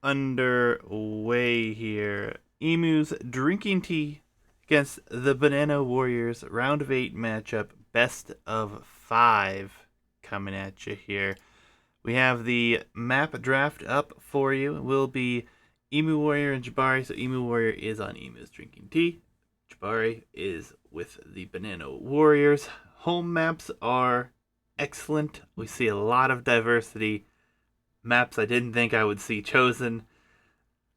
underway here. Emus drinking tea against the Banana Warriors. Round of 8 matchup. Best of 5 coming at you here. We have the map draft up for you. It will be Emu Warrior and Jabari. So Emu Warrior is on Emus drinking tea. Jabari is with the Banana Warriors. Home maps are excellent. We see a lot of diversity. Maps I didn't think I would see chosen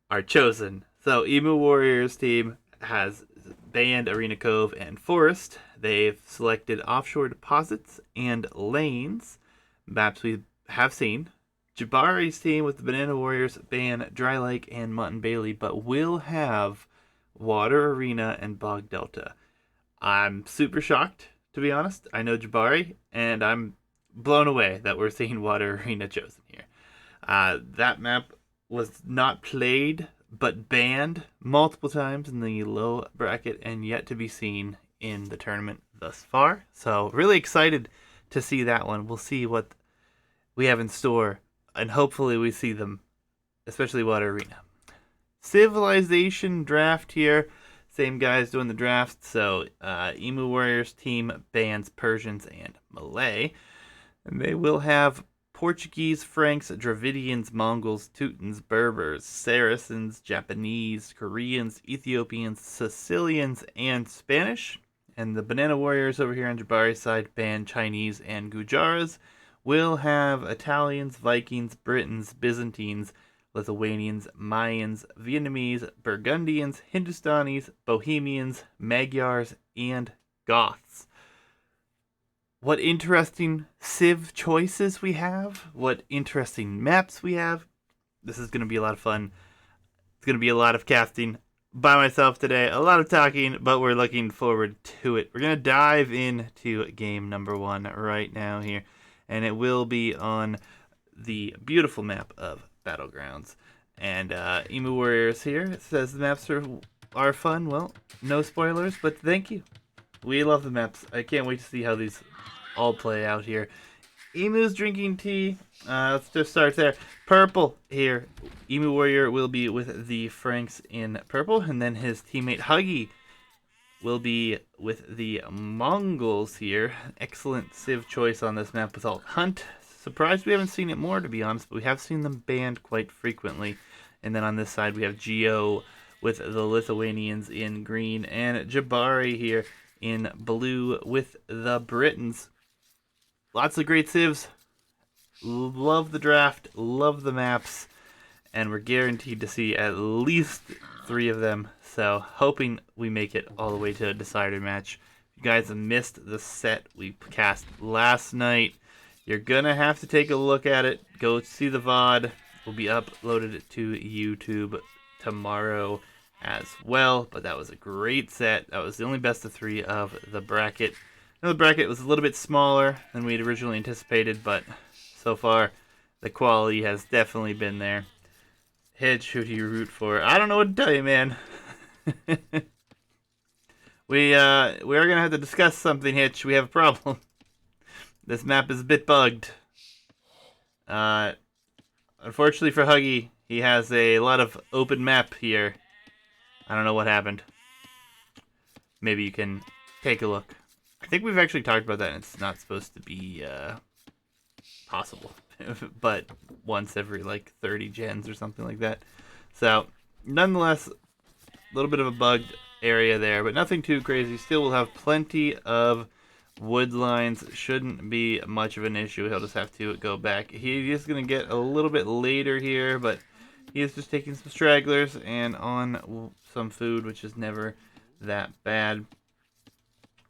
are chosen. So Emu Warriors team has banned Arena Cove and Forest. They've selected offshore deposits and lanes. Maps we have seen. Jabari's team with the Banana Warriors ban Dry Lake and Mutton Bailey, but will have Water Arena and Bog Delta. I'm super shocked, to be honest. I know Jabari, and I'm blown away that we're seeing Water Arena chosen here. That map was not played, but banned multiple times in the low bracket and yet to be seen in the tournament thus far. So really excited to see that one. We'll see what we have in store, and hopefully we see them, especially Water Arena. Civilization draft here. Same guys doing the draft. So Emu Warriors team bans Persians and Malay. And they will have Portuguese, Franks, Dravidians, Mongols, Teutons, Berbers, Saracens, Japanese, Koreans, Ethiopians, Sicilians, and Spanish. And the Banana Warriors over here on Jabari's side ban Chinese and Gujaras. Will have Italians, Vikings, Britons, Byzantines, Lithuanians, Mayans, Vietnamese, Burgundians, Hindustanis, Bohemians, Magyars, and Goths. What interesting civ choices we have. What interesting maps we have. This is going to be a lot of fun. It's going to be a lot of casting by myself today. A lot of talking, but we're looking forward to it. We're going to dive into game number 1 right now here. And it will be on the beautiful map of Battlegrounds. And Emu Warriors here. It says the maps are fun. Well, no spoilers, but thank you. We love the maps. I can't wait to see how these all play out here. Emu's drinking tea. Let's just start there. Purple here. Emu Warrior will be with the Franks in purple. And then his teammate Huggy will be with the Mongols here. Excellent civ choice on this map with Alt Hunt. Surprised we haven't seen it more, to be honest, but we have seen them banned quite frequently. And then on this side, we have Geo with the Lithuanians in green, and Jabari here in blue with the Britons. Lots of great civs. Love the draft, love the maps, and we're guaranteed to see at least 3 of them. So hoping we make it all the way to a decider match. If you guys have missed the set we cast last night, you're going to have to take a look at it. Go see the VOD. It will be uploaded to YouTube tomorrow as well. But that was a great set. That was the only best of 3 of the bracket. I know the bracket was a little bit smaller than we'd originally anticipated, but so far the quality has definitely been there. Hitch, who do you root for? I don't know what to tell you, man. we are gonna have to discuss something, Hitch. We have a problem. This map is a bit bugged. Unfortunately for Huggy, he has a lot of open map here. I don't know what happened. Maybe you can take a look. I think we've actually talked about that, and it's not supposed to be possible. But once every like 30 gens or something like that. So, nonetheless, a little bit of a bugged area there, but nothing too crazy. Still, we'll have plenty of wood lines. Shouldn't be much of an issue. He'll just have to go back. He is going to get a little bit later here, but he is just taking some stragglers and on some food, which is never that bad.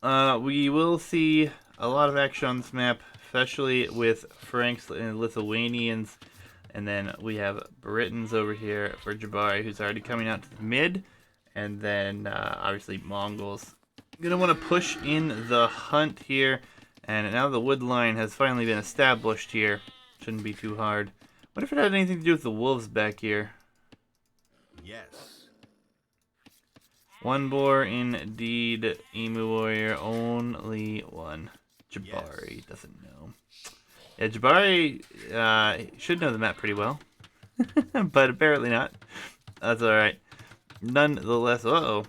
We will see a lot of action on this map, especially with Franks and Lithuanians. And then we have Britons over here for Jabari, who's already coming out to the mid. And then, obviously, Mongols. Going to want to push in the hunt here. And now the wood line has finally been established here. Shouldn't be too hard. What if it had anything to do with the wolves back here? Yes. One boar, indeed. Emu Warrior, only one. Jabari doesn't know. Yeah, Jabari should know the map pretty well. but apparently not. That's alright. Nonetheless, uh-oh.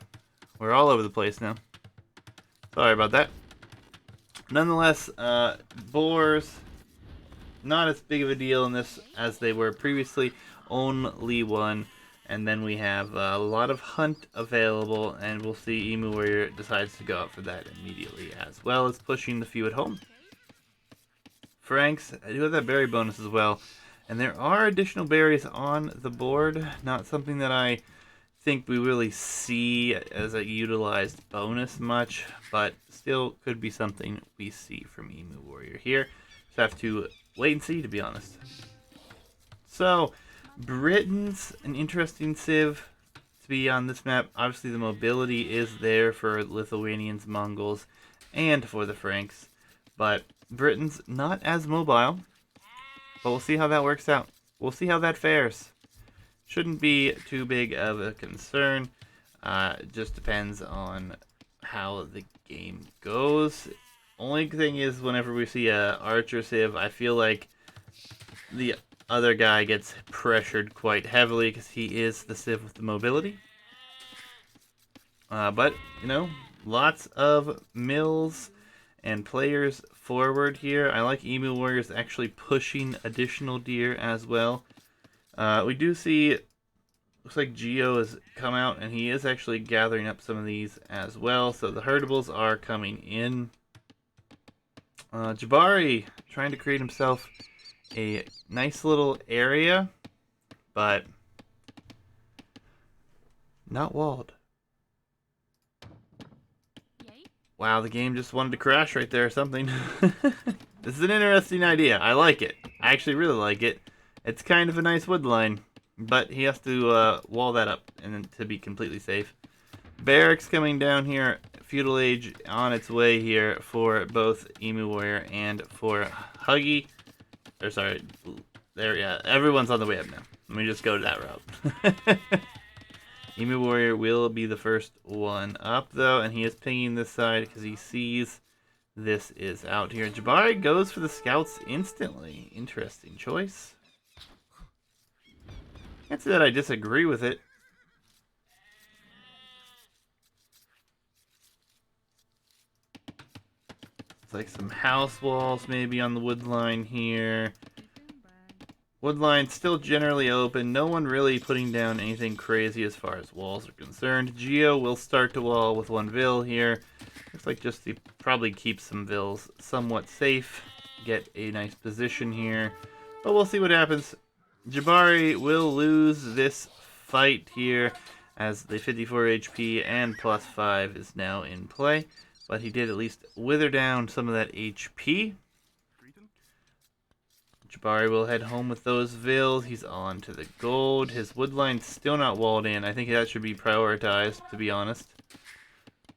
We're all over the place now. Sorry about that. Nonetheless, boars, not as big of a deal in this as they were previously. Only one. And then we have a lot of hunt available, and we'll see Emu Warrior decides to go out for that immediately, as well as pushing the few at home. Franks, I do have that berry bonus as well. And there are additional berries on the board. Not something that I think we really see as a utilized bonus much, but still could be something we see from Emu Warrior here. Just have to wait and see, to be honest. So, Britain's an interesting civ to be on this map. Obviously, the mobility is there for Lithuanians, Mongols, and for the Franks, but Britain's not as mobile. But we'll see how that works out. We'll see how that fares. Shouldn't be too big of a concern. It just depends on how the game goes. Only thing is, whenever we see a archer civ, I feel like the other guy gets pressured quite heavily because he is the civ with the mobility. But, you know, lots of mills and players forward here. I like Emu Warriors actually pushing additional deer as well. We do see, looks like Geo has come out and he is actually gathering up some of these as well. So the herdables are coming in. Jabari trying to create himself a nice little area, but not walled. Wow, the game just wanted to crash right there or something. This is an interesting idea. I like it. I actually really like it. It's kind of a nice wood line, but he has to wall that up and to be completely safe. Barracks coming down here. Feudal Age on its way here for both Emu Warrior and for Huggy. Or sorry, there, yeah, everyone's on the way up now. Let me just go to that route. Emu Warrior will be the first one up, though, and he is pinging this side because he sees this is out here. Jabari goes for the scouts instantly. Interesting choice. Can't say that I disagree with it. It's like some house walls maybe on the wood line here. Wood line still generally open. No one really putting down anything crazy as far as walls are concerned. Geo will start to wall with one vill here. Looks like just to probably keep some vills somewhat safe. Get a nice position here. But we'll see what happens. Jabari will lose this fight here as the 54 HP and +5 is now in play. But he did at least wither down some of that HP. Jabari will head home with those vills. He's on to the gold. His woodline's still not walled in. I think that should be prioritized, to be honest.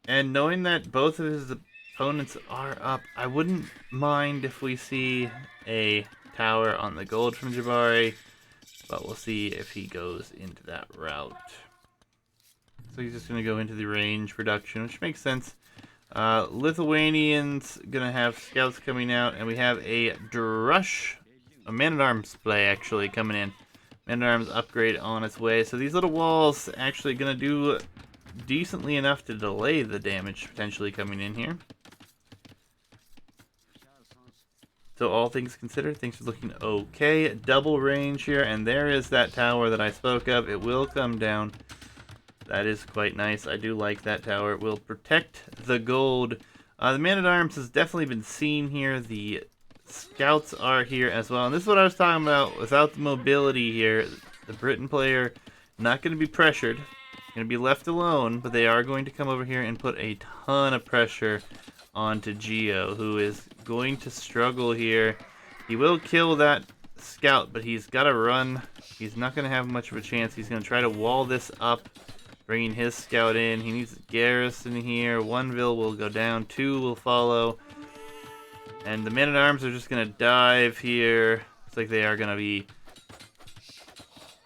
And knowing that both of his opponents are up, I wouldn't mind if we see a tower on the gold from Jabari. But we'll see if he goes into that route. So he's just going to go into the range production, which makes sense. Lithuanians going to have scouts coming out, and we have a Drush. A Man-at-Arms play, actually, coming in. Man-at-Arms upgrade on its way. So these little walls actually going to do decently enough to delay the damage potentially coming in here. So all things considered, things are looking okay. Double range here, and there is that tower that I spoke of. It will come down. That is quite nice. I do like that tower. It will protect the gold. The Man-at-Arms has definitely been seen here. The scouts are here as well, and this is what I was talking about. Without the mobility here, the Britain player not going to be pressured, going to be left alone, but they are going to come over here and put a ton of pressure onto Geo, who is going to struggle here. He will kill that scout, but he's got to run. He's not going to have much of a chance. He's going to try to wall this up, bringing his scout in. He needs a garrison here. One vill will go down, two will follow. And the Man-at-Arms are just going to dive here. Looks like they are going to be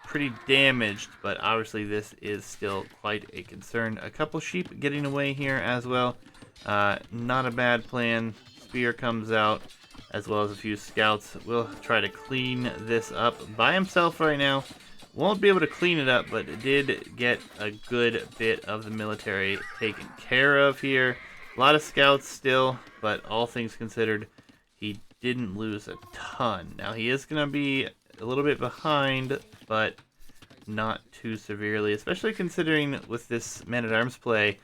pretty damaged, but obviously this is still quite a concern. A couple sheep getting away here as well. Not a bad plan. Spear comes out. as well as a few scouts. Will try to clean this up by himself right now. Won't be able to clean it up, but did get a good bit of the military taken care of here. A lot of scouts still, but all things considered, he didn't lose a ton. Now he is going to be a little bit behind, but not too severely, especially considering with this man-at-arms play,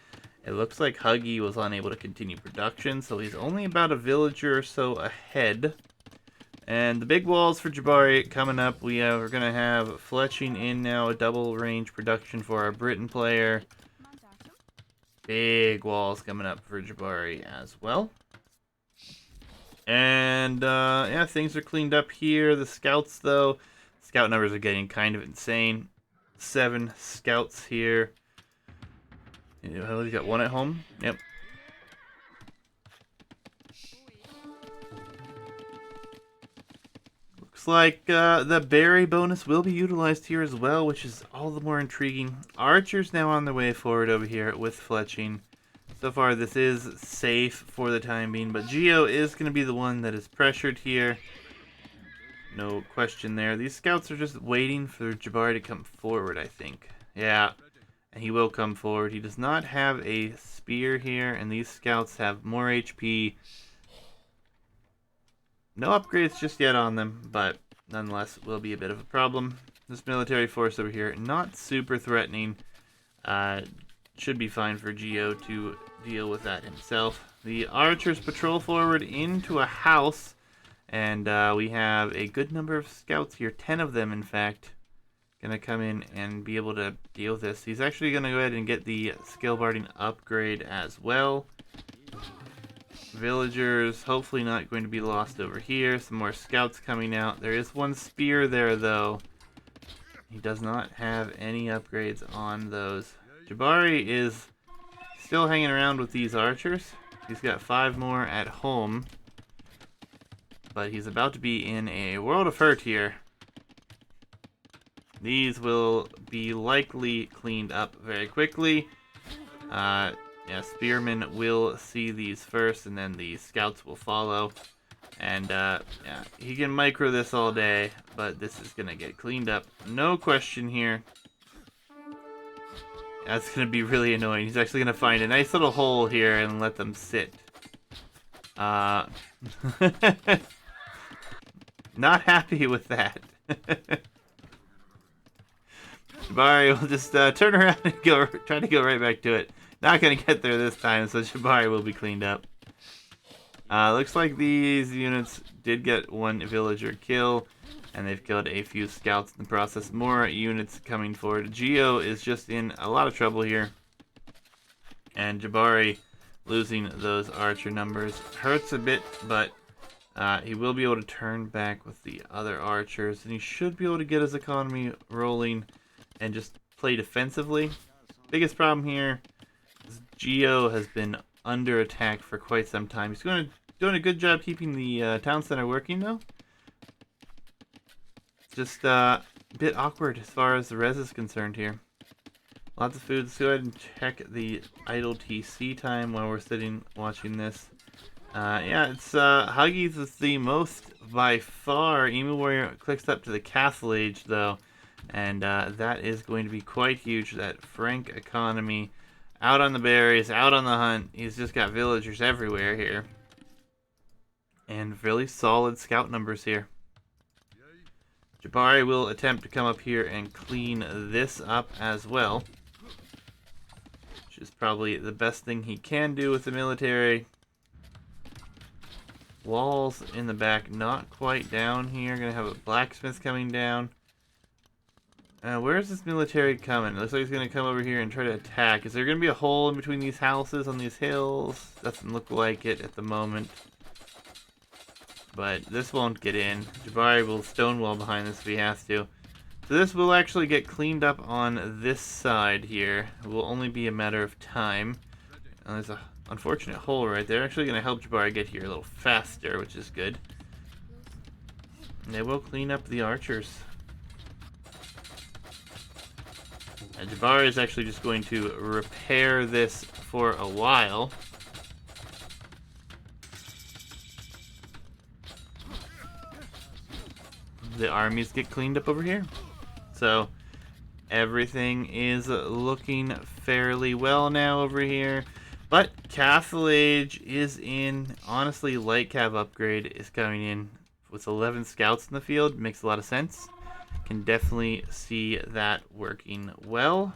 it looks like Huggy was unable to continue production, so he's only about a villager or so ahead. And the big walls for Jabari coming up. We're going to have Fletching in now, a double range production for our Britain player. Big walls coming up for Jabari as well. And yeah, things are cleaned up here. The scouts, though, scout numbers are getting kind of insane. 7 scouts here. You got 1 at home. Yep. Looks like the berry bonus will be utilized here as well, which is all the more intriguing. Archers now on their way forward over here with Fletching. So far, this is safe for the time being, but Geo is going to be the one that is pressured here. No question there. These scouts are just waiting for Jabari to come forward, I think. Yeah, and he will come forward. He does not have a spear here, and these scouts have more HP. No upgrades just yet on them, but nonetheless will be a bit of a problem. This military force over here, not super threatening. Should be fine for Geo to deal with that himself. The archers patrol forward into a house, and we have a good number of scouts here, 10 of them in fact, gonna come in and be able to deal with this. He's actually gonna go ahead and get the skill barding upgrade as well. Villagers hopefully not going to be lost over here. Some more scouts coming out. There is 1 spear there though. He does not have any upgrades on those. Jabari is still hanging around with these archers. He's got 5 more at home. But he's about to be in a world of hurt here. These will be likely cleaned up very quickly. Yeah, spearmen will see these first, and then the scouts will follow. And yeah, he can micro this all day, but this is gonna get cleaned up. No question here. That's gonna be really annoying. He's actually gonna find a nice little hole here and let them sit. Not happy with that. Jabari will just turn around and try to go right back to it. Not gonna get there this time, so Jabari will be cleaned up. Looks like these units did get 1 villager kill, and they've killed a few scouts in the process. More units coming forward. Geo is just in a lot of trouble here, and Jabari losing those archer numbers hurts a bit, but he will be able to turn back with the other archers, and he should be able to get his economy rolling and just play defensively. Biggest problem here is Geo has been under attack for quite some time. He's doing a good job keeping the town center working though. Just a bit awkward as far as the res is concerned here. Lots of food. Let's go ahead and check the idle TC time while we're sitting watching this. Yeah, it's Huggies with the most by far. Emu Warrior clicks up to the Castle Age though, and that is going to be quite huge. That Frank economy, out on the berries, out on the hunt. He's just got villagers everywhere here, and really solid scout numbers here. Jabari will attempt to come up here and clean this up as well, which is probably the best thing he can do with the military. Walls in the back, not quite down here. Gonna have a blacksmith coming down. Where's this military coming? It looks like he's gonna come over here and try to attack. Is there gonna be a hole in between these houses on these hills? Doesn't look like it at the moment. But this won't get in. Jabari will stonewall behind this if he has to. So this will actually get cleaned up on this side here. It will only be a matter of time. And there's a unfortunate hole right there. Actually going to help Jabari get here a little faster, which is good. And they will clean up the archers. And Jabari is actually just going to repair this for a while. the armies get cleaned up over here. So everything is looking fairly well now over here. But Castle Age is in. Honestly, Light Cav upgrade is coming in with 11 scouts in the field. Makes a lot of sense. Can definitely see that working well.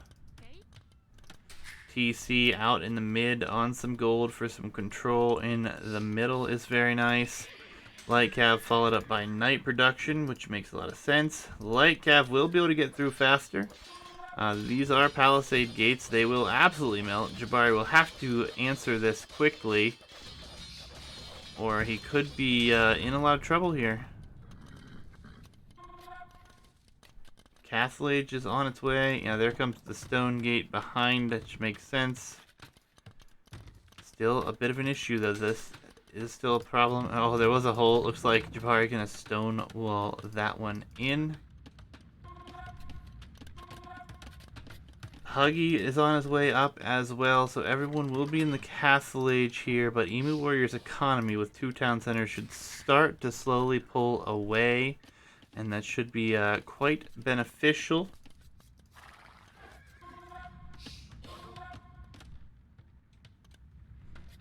TC out in the mid on some gold for some control in the middle is very nice. Light Cav followed up by Night production, which makes a lot of sense. Light Cav will be able to get through faster. These are Palisade gates. They will absolutely melt. Jabari will have to answer this quickly, or he could be in a lot of trouble here. Castle Age is on its way. Yeah, there comes the stone gate behind, which makes sense. Still a bit of an issue, though. This is still a problem. Oh, there was a hole. Looks like Jabari gonna stone wall that one in. Huggy is on his way up as well, so everyone will be in the Castle Age here, but Emu Warrior's economy with 2 town centers should start to slowly pull away, and that should be quite beneficial.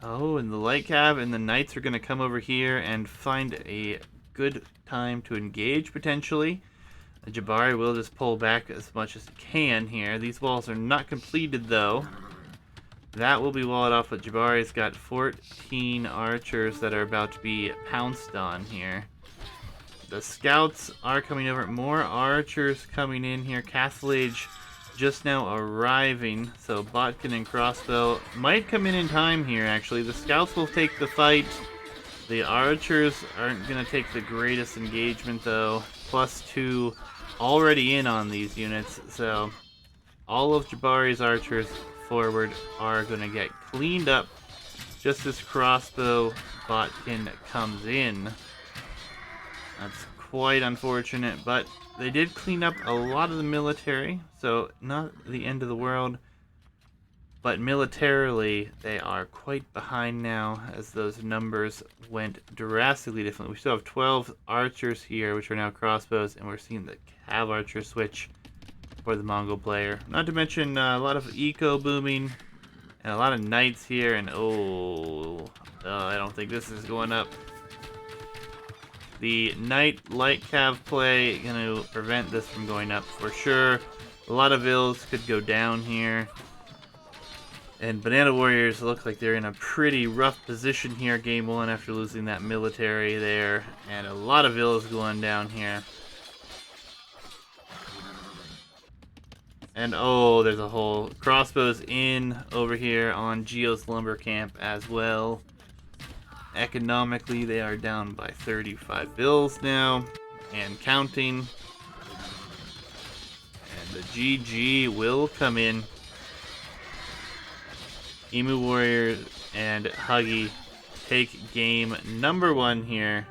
Oh, and the Light Cav and the Knights are going to come over here and find a good time to engage, potentially. Jabari will just pull back as much as he can here. These walls are not completed, though. That will be walled off, but Jabari's got 14 archers that are about to be pounced on here. The scouts are coming over. More archers coming in here. Castle Age just now arriving, so Botkin and Crossbow might come in time here, actually. The scouts will take the fight. The archers aren't going to take the greatest engagement, though. +2 already in on these units, so all of Jabari's archers forward are going to get cleaned up just as Crossbow Botkin comes in. That's quite unfortunate, but they did clean up a lot of the military, so not the end of the world. But militarily, they are quite behind now, as those numbers went drastically different. We still have 12 archers here, which are now crossbows, and we're seeing the cav archer switch for the Mongol player. Not to mention a lot of eco booming, and a lot of knights here, and I don't think this is going up. The Knight Light Cav play going to prevent this from going up for sure. A lot of ills could go down here. And Banana Warriors look like they're in a pretty rough position here game 1 after losing that military there. And a lot of ills going down here. And oh, there's a whole crossbows in over here on Geo's lumber camp as well. Economically, they are down by 35 bills now, and counting. And the GG will come in. Emu Warrior and Huggy take game number 1 here.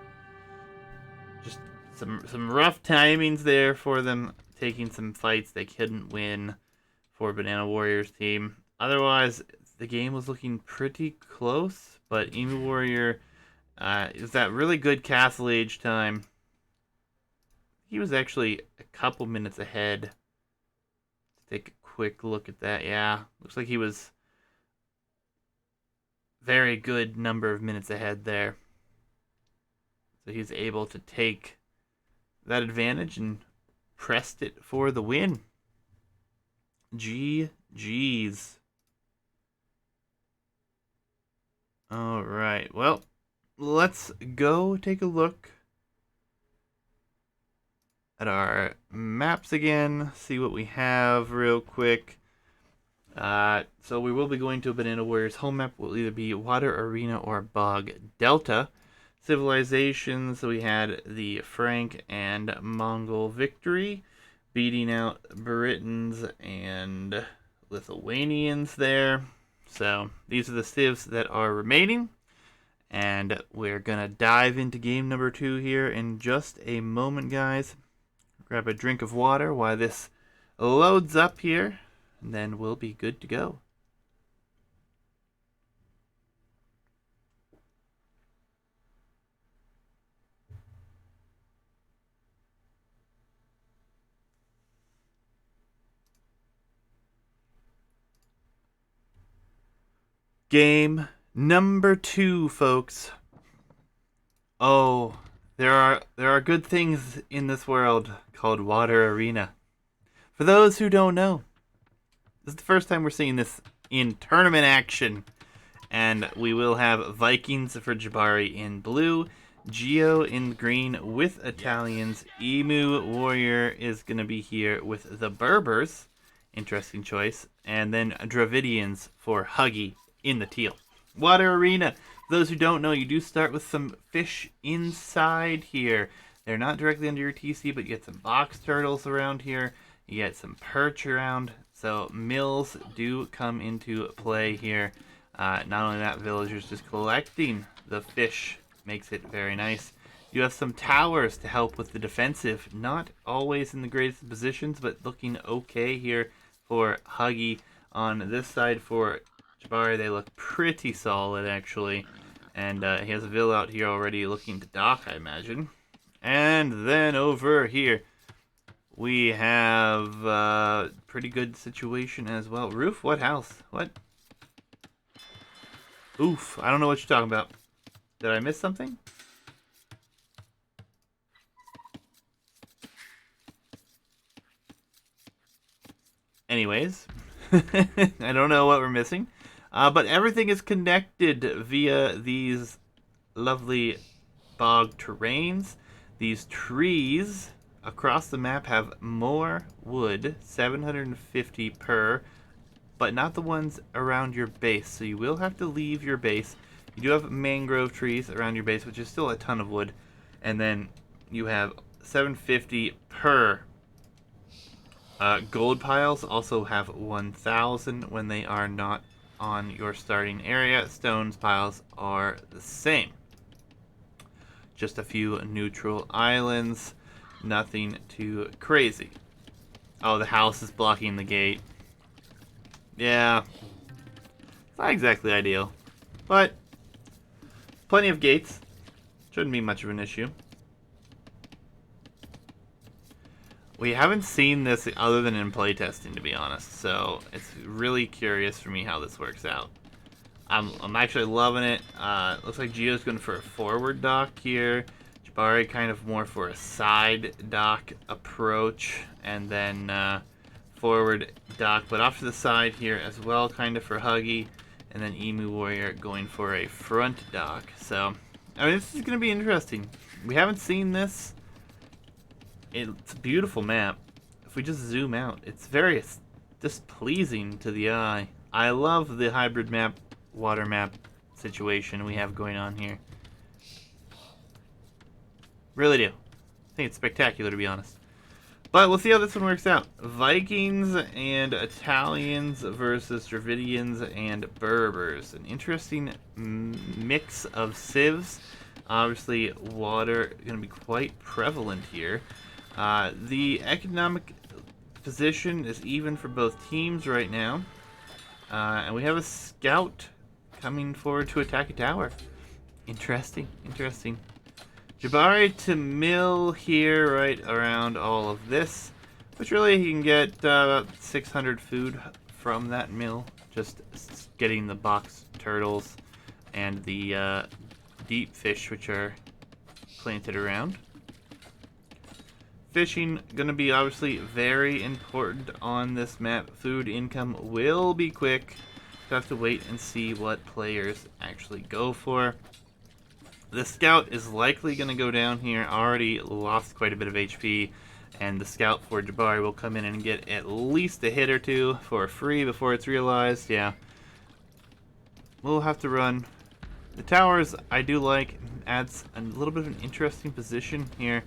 Just some rough timings there for them, taking some fights they couldn't win for Banana Warrior's team. Otherwise, the game was looking pretty close, but Emu Warrior is that really good Castle Age time. He was actually a couple minutes ahead. Let's take a quick look at that. Yeah, looks like he was very good number of minutes ahead there. So he's able to take that advantage and pressed it for the win. GG's. All right, well, let's go take a look at our maps again, see what we have real quick. So we will be going to a Banana Warriors home map. Will either be Water Arena or Bog Delta. Civilizations, so we had the Frank and Mongol victory, beating out Britons and Lithuanians there. So these are the civs that are remaining. And we're going to dive into game number 2 here in just a moment, guys. Grab a drink of water while this loads up here, and then we'll be good to go. Game number 2, folks. Oh, there are good things in this world called Water Arena. For those who don't know, this is the first time we're seeing this in tournament action. And we will have Vikings for Jabari in blue, Geo in green with Italians. Emu Warrior is going to be here with the Berbers. Interesting choice. And then Dravidians for Huggy in the teal. Water Arena. For those who don't know, you do start with some fish inside here. They're not directly under your TC, but you get some box turtles around here. You get some perch around. So mills do come into play here. Not only that, villagers just collecting the fish makes it very nice. You have some towers to help with the defensive. Not always in the greatest positions, but looking okay here for Huggy. On this side for Jabari, they look pretty solid, actually. And he has a villa out here already looking to dock, I imagine. And then over here, we have a pretty good situation as well. Roof? What house? What? Oof, I don't know what you're talking about. Did I miss something? Anyways, I don't know what we're missing. But everything is connected via these lovely bog terrains. These trees across the map have more wood, 750 per, but not the ones around your base. So you will have to leave your base. You do have mangrove trees around your base, which is still a ton of wood. And then you have 750 per. Gold piles also have 1,000 when they are not on your starting area. Stones piles are the same. Just a few neutral islands. Nothing too crazy. Oh, the house is blocking the gate. Yeah. It's not exactly ideal. But plenty of gates. Shouldn't be much of an issue. We haven't seen this other than in playtesting, to be honest. So it's really curious for me how this works out. I'm actually loving it. Looks like Geo's going for a forward dock here. Jabari kind of more for a side dock approach. And then forward dock, but off to the side here as well, kind of for Huggy. And then Emu Warrior going for a front dock. So, I mean, this is going to be interesting. We haven't seen this. It's a beautiful map. If we just zoom out, it's very displeasing to the eye. I love the hybrid map, water map situation we have going on here. Really do. I think it's spectacular, to be honest. But we'll see how this one works out. Vikings and Italians versus Dravidians and Berbers. An interesting mix of civs. Obviously, water going to be quite prevalent here. The economic position is even for both teams right now. And we have a scout coming forward to attack a tower. Interesting, interesting. Jabari to mill here right around all of this. Which really he can get about 600 food from that mill. Just getting the box turtles and the deep fish which are planted around. Fishing going to be obviously very important on this map. Food income will be quick. So have to wait and see what players actually go for. The scout is likely going to go down here. Already lost quite a bit of HP. And the scout for Jabari will come in and get at least a hit or two for free before it's realized. Yeah. We'll have to run. The towers I do like. Adds a little bit of an interesting position here.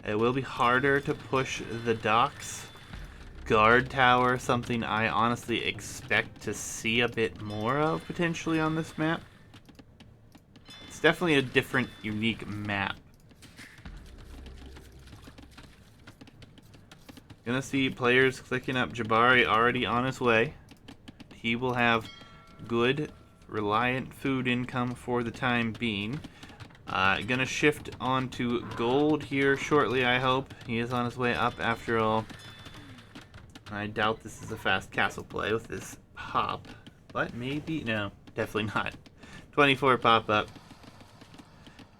It will be harder to push the docks. Guard tower, something I honestly expect to see a bit more of potentially on this map. It's definitely a different, unique map. Gonna see players clicking up. Jabari already on his way. He will have good, reliant food income for the time being. Gonna shift on to gold here shortly, I hope. He is on his way up after all. I doubt this is a fast castle play with this hop. But maybe, no, definitely not. 24 pop up.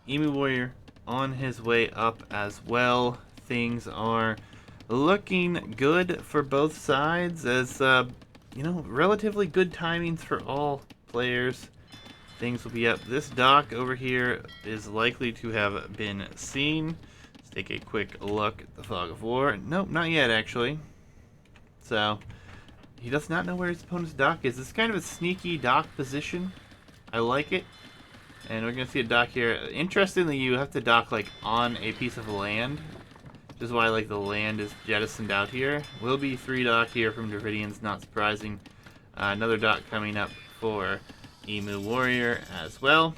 Emu Warrior on his way up as well. Things are looking good for both sides as, relatively good timings for all players. Things will be up. This dock over here is likely to have been seen. Let's take a quick look at the Fog of War. Nope, not yet, actually. So, he does not know where his opponent's dock is. It's kind of a sneaky dock position. I like it. And we're going to see a dock here. Interestingly, you have to dock, like, on a piece of land. Which is why, like, the land is jettisoned out here. Will be 3 dock here from Dravidians, not surprising. Another dock coming up for Emu Warrior as well.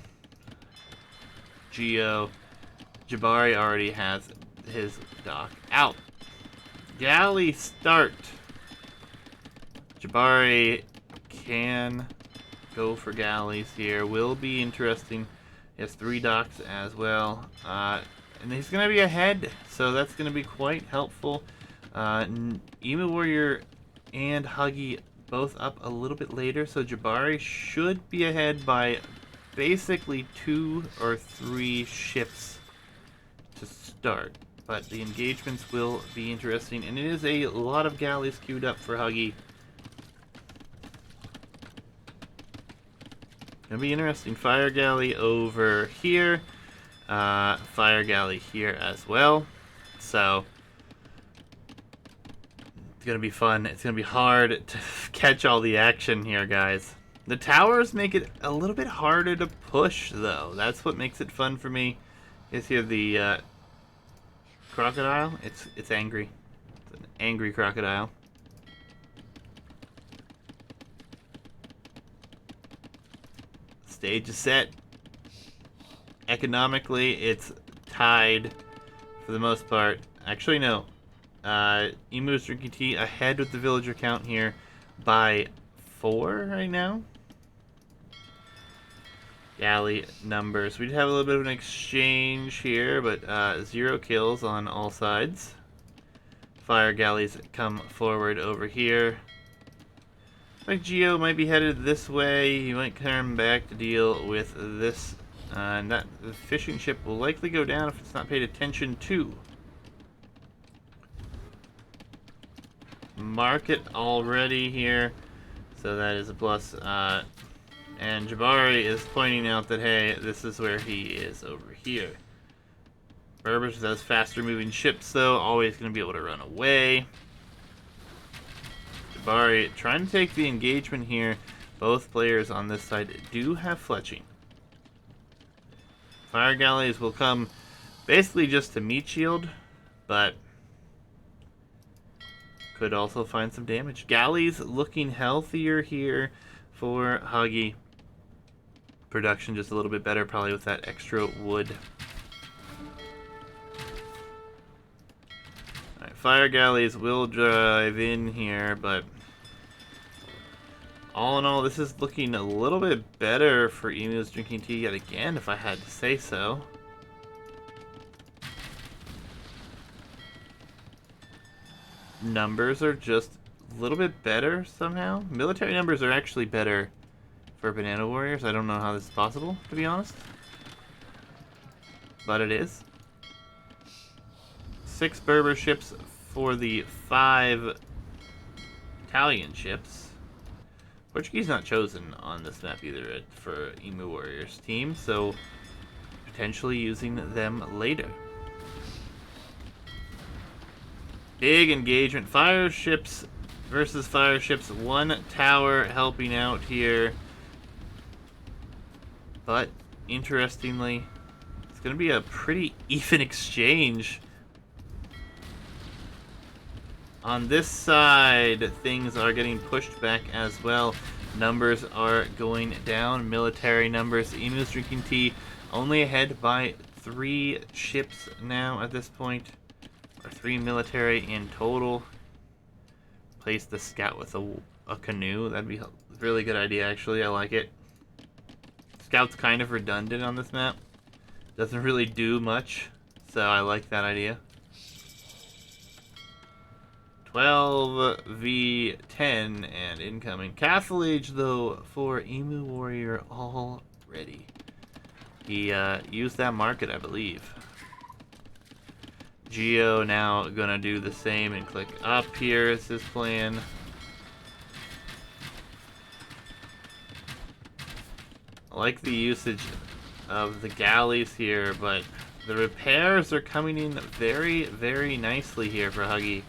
Jabari already has his dock out. Galley start. Jabari can go for galleys here. Will be interesting. He has 3 docks as well. And he's going to be ahead, so that's going to be quite helpful. Emu Warrior and Huggy both up a little bit later, so Jabari should be ahead by basically 2 or 3 ships to start. But the engagements will be interesting, and it is a lot of galleys queued up for Huggy. Gonna be interesting. Fire galley over here. Fire galley here as well. So it's gonna be fun. It's gonna be hard to catch all the action here, guys. The towers make it a little bit harder to push, though. That's what makes it fun for me. Is here the crocodile? It's angry. It's an angry crocodile. Stage is set. Economically, it's tied for the most part. Actually, no. Emu's drinking tea ahead with the villager count here by 4 right now. Galley numbers. We'd have a little bit of an exchange here, but 0 kills on all sides. Fire galleys come forward over here. Like Geo might be headed this way. He might come back to deal with this. And that the fishing ship will likely go down if it's not paid attention to. Market already here, so that is a plus. And Jabari is pointing out that, hey, this is where he is over here. Berbers has faster moving ships, though, always going to be able to run away. Jabari trying to take the engagement here. Both players on this side do have fletching. Fire galleys will come basically just to meat shield, but could also find some damage. Galleys looking healthier here for Huggy. Production just a little bit better, probably with that extra wood. Alright, fire galleys will drive in here, but all in all, this is looking a little bit better for Emu's drinking tea yet again, if I had to say so. Numbers are just a little bit better somehow. Military numbers are actually better for Banana Warriors. I don't know how this is possible, to be honest. But it is. 6 Berber ships for the 5 Italian ships. Portuguese not chosen on this map either for Emu Warriors team, so potentially using them later. Big engagement. Fire ships versus fire ships. 1 tower helping out here. But interestingly, it's going to be a pretty even exchange. On this side, things are getting pushed back as well. Numbers are going down. Military numbers. Emu's drinking tea only ahead by 3 ships now at this point. Or 3 military in total. Place the scout with a canoe. That'd be a really good idea, actually. I like it. Scout's kind of redundant on this map. Doesn't really do much. So I like that idea. 12v10 and incoming. Castle Age, though, for Emu Warrior already. He used that market, I believe. Geo now gonna do the same and click up here is his plan. I like the usage of the galleys here, but the repairs are coming in very, very nicely here for Huggy.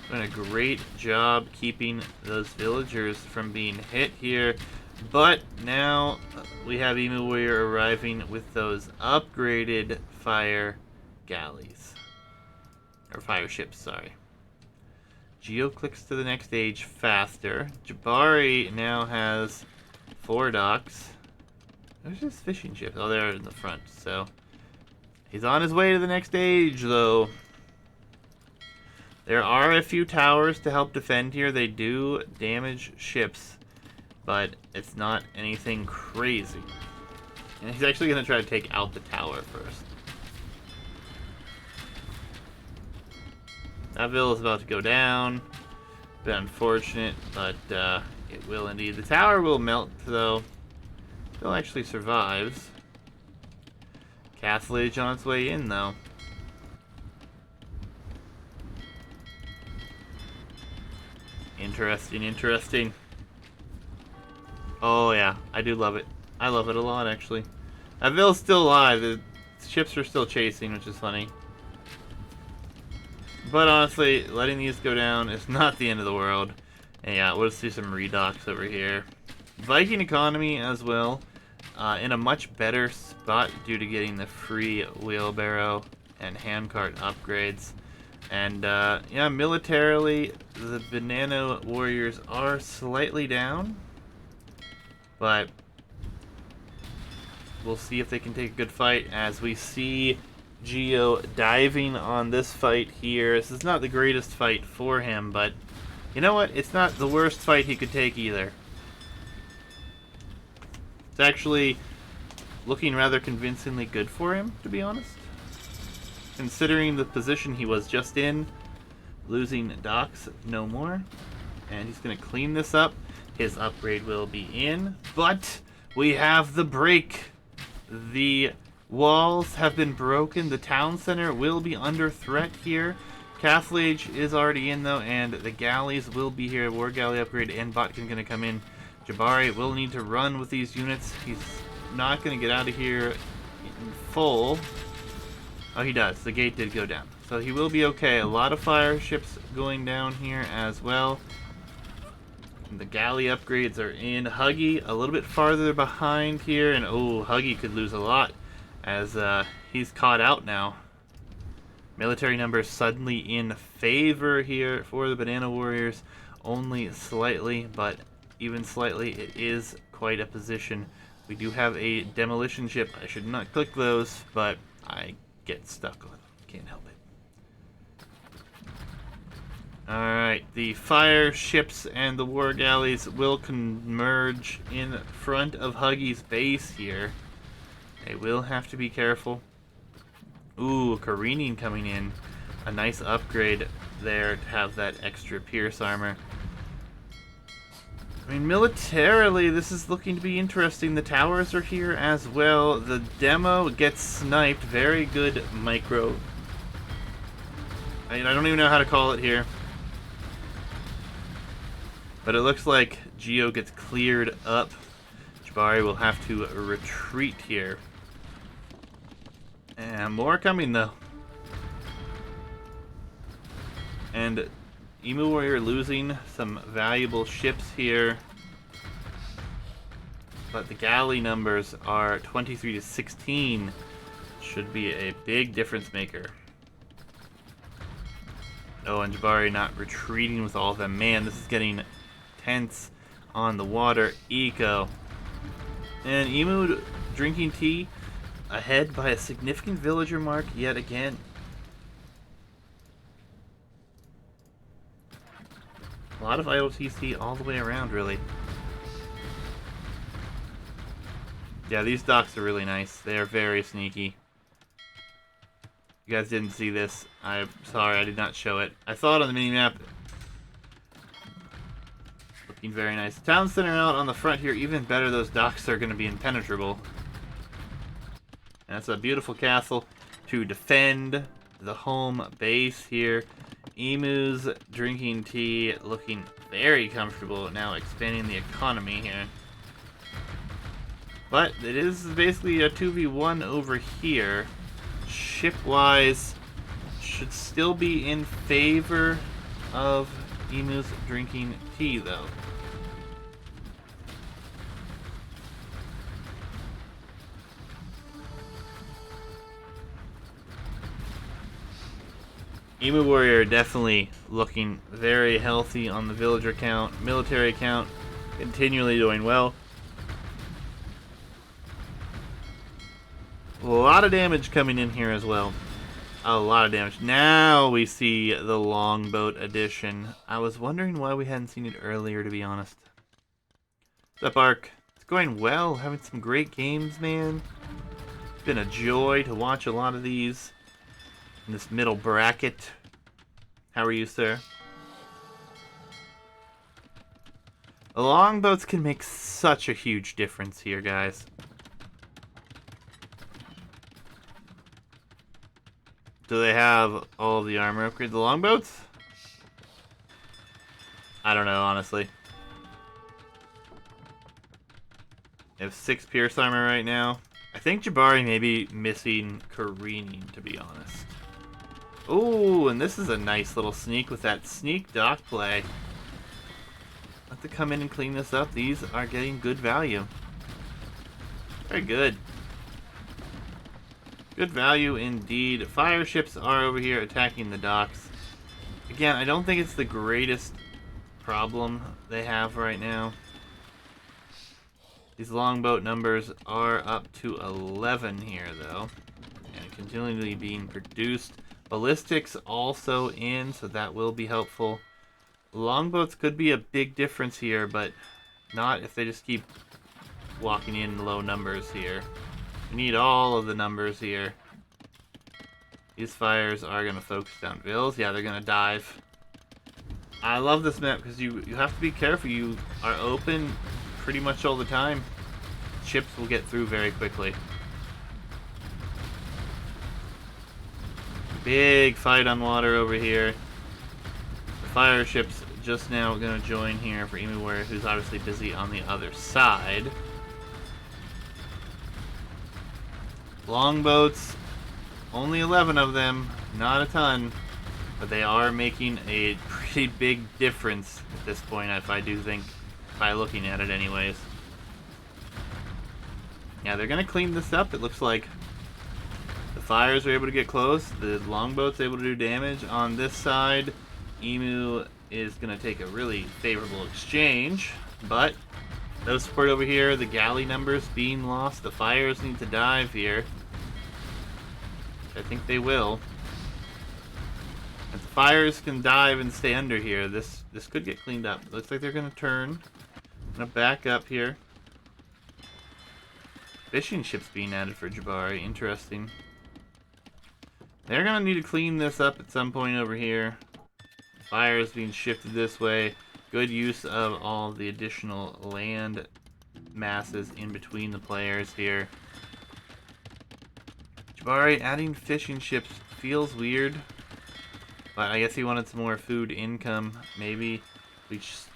Doing a great job keeping those villagers from being hit here. But now we have Emu Warrior arriving with those upgraded fire galleys. Or fire ships, sorry. Geo clicks to the next stage faster. Jabari now has 4 docks. There's his fishing ships. Oh, they're in the front, so he's on his way to the next stage, though. There are a few towers to help defend here. They do damage ships, but it's not anything crazy. And he's actually going to try to take out the tower first. That villa is about to go down. Bit unfortunate, but it will indeed. The tower will melt, though. Still actually survives. Castle Age on its way in, though. Interesting, interesting. Oh, yeah. I do love it. I love it a lot, actually. That villa's still alive. The ships are still chasing, which is funny. But honestly, letting these go down is not the end of the world. And yeah, we'll see some redocks over here. Viking economy as well. In a much better spot due to getting the free wheelbarrow and handcart upgrades. And yeah, militarily, the Banano warriors are slightly down. But we'll see if they can take a good fight as we see Geo diving on this fight here. This is not the greatest fight for him, but you know what? It's not the worst fight he could take either. It's actually looking rather convincingly good for him, to be honest. Considering the position he was just in, losing docks no more. And he's going to clean this up. His upgrade will be in, but we have the break. The walls have been broken. The town center will be under threat here. Castle Age is already in, though, and the galleys will be here. War Galley upgrade and Botkin going to come in. Jabari will need to run with these units. He's not going to get out of here in full. Oh, he does. The gate did go down. So he will be okay. A lot of fire ships going down here as well. And the galley upgrades are in. Huggy a little bit farther behind here. And oh, Huggy could lose a lot as he's caught out now. Military numbers suddenly in favor here for the Banana Warriors. Only slightly, but even slightly, it is quite a position. We do have a demolition ship. I should not click those, but I get stuck on them. Can't help it. Alright, the fire ships and the war galleys will converge in front of Huggy's base here. They will have to be careful. Ooh, careening coming in. A nice upgrade there to have that extra pierce armor. I mean, militarily, this is looking to be interesting. The towers are here as well. The demo gets sniped. Very good micro. I don't even know how to call it here. But it looks like Geo gets cleared up. Jabari will have to retreat here. And more coming, though. And Emu Warrior losing some valuable ships here. But the galley numbers are 23 to 16. Should be a big difference maker. Oh, and Jabari not retreating with all of them. Man, this is getting tense on the water. Eco. And Emu drinking tea ahead by a significant villager mark yet again. A lot of idle TC all the way around, really. Yeah, these docks are really nice. They are very sneaky. You guys didn't see this. I'm sorry, I did not show it. I saw it on the minimap Looking very nice. Town center out on the front here. Even better, those docks are going to be impenetrable. And that's a beautiful castle to defend the home base here. Emus drinking tea, looking very comfortable now, expanding the economy here. But it is basically a 2v1 over here. Ship-wise, should still be in favor of Emus drinking tea, though. Emu Warrior definitely looking very healthy on the villager count. Military count continually doing well. A lot of damage coming in here as well. A lot of damage. Now we see the longboat addition. I was wondering why we hadn't seen it earlier, to be honest. What's up, Ark? It's going well. Having some great games, man. It's been a joy to watch a lot of these in this middle bracket. How are you, sir? The longboats can make such a huge difference here, guys. Do they have all of the armor upgrades? The longboats? I don't know, honestly. They have 6 pierce armor right now. I think Jabari may be missing careening, to be honest. Ooh, and this is a nice little sneak with that sneak dock play. Have to come in and clean this up. These are getting good value. Very good. Good value indeed. Fire ships are over here attacking the docks. Again, I don't think it's the greatest problem they have right now. These longboat numbers are up to 11 here, though, and continually being produced. Ballistics also in, so that will be helpful. Longboats could be a big difference here, but not if they just keep walking in low numbers here. We need all of the numbers here. These fires are going to focus down vills. Yeah, they're going to dive. I love this map because you have to be careful. You are open pretty much all the time. Ships will get through very quickly. Big fight on water over here. The fire ships just now going to join here for Emu Warrior, who's obviously busy on the other side. Longboats, only 11 of them, not a ton, but they are making a pretty big difference at this point, if I do think, by looking at it anyways. Yeah, they're going to clean this up. It looks like the fires are able to get close. The longboat's able to do damage. On this side, Emu is going to take a really favorable exchange, but no support over here. The galley numbers being lost. The fires need to dive here. I think they will. If the fires can dive and stay under here, this could get cleaned up. Looks like they're going to turn. I'm going to back up here. Fishing ships being added for Jabari. Interesting. They're going to need to clean this up at some point over here. Fires being shifted this way. Good use of all the additional land masses in between the players here. Jabari adding fishing ships feels weird, but I guess he wanted some more food income. Maybe we just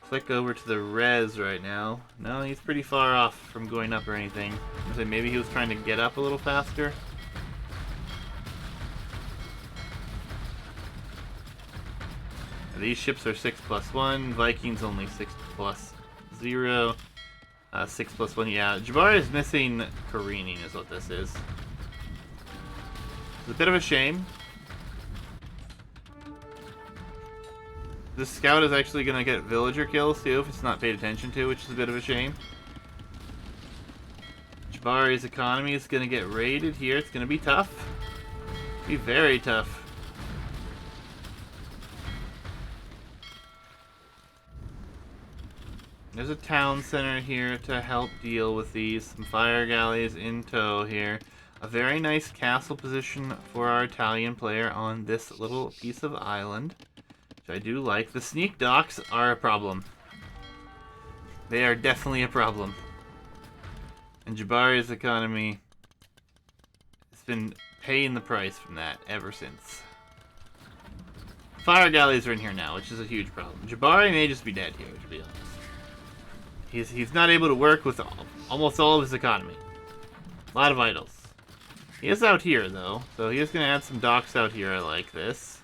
click over to the res right now. No, he's pretty far off from going up or anything. I say maybe he was trying to get up a little faster. These ships are 6+1. Vikings only 6+0. 6+1. Yeah, Jabari is missing careening, is what this is. It's a bit of a shame. This scout is actually going to get villager kills too if it's not paid attention to, which is a bit of a shame. Jabari's economy is going to get raided here. It's going to be tough. Be very tough. There's a town center here to help deal with these. Some fire galleys in tow here. A very nice castle position for our Italian player on this little piece of island, which I do like. The sneak docks are a problem. They are definitely a problem. And Jabari's economy has been paying the price from that ever since. Fire galleys are in here now, which is a huge problem. Jabari may just be dead here, to be honest. He's not able to work with almost all of his economy. A lot of idols. He is out here, though, so he is going to add some docks out here. I like this.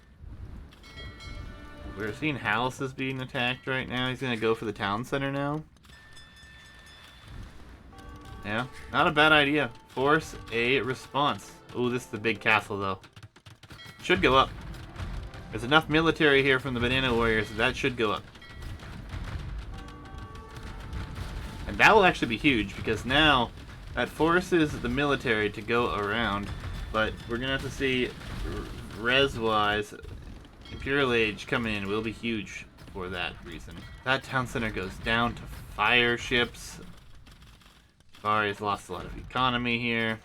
We're seeing houses being attacked right now. He's going to go for the town center now. Yeah, not a bad idea. Force a response. Ooh, this is the big castle, though. Should go up. There's enough military here from the Banana Warriors that should go up. And that will actually be huge, because now that forces the military to go around. But we're going to have to see, res-wise, Imperial Age coming in will be huge for that reason. That town center goes down to fire ships. Bari's lost a lot of economy here.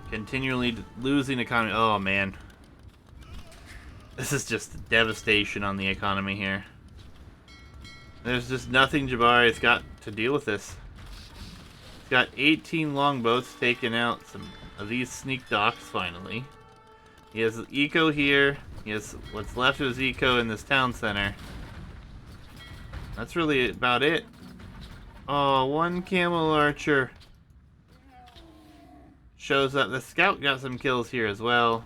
Continually losing economy. Oh, man. This is just devastation on the economy here. There's just nothing Jabari's got to deal with this. He's got 18 longboats taking out some of these sneak docks, finally. He has eco here. He has what's left of his eco in this town center. That's really about it. Oh, one camel archer shows up. The scout got some kills here as well.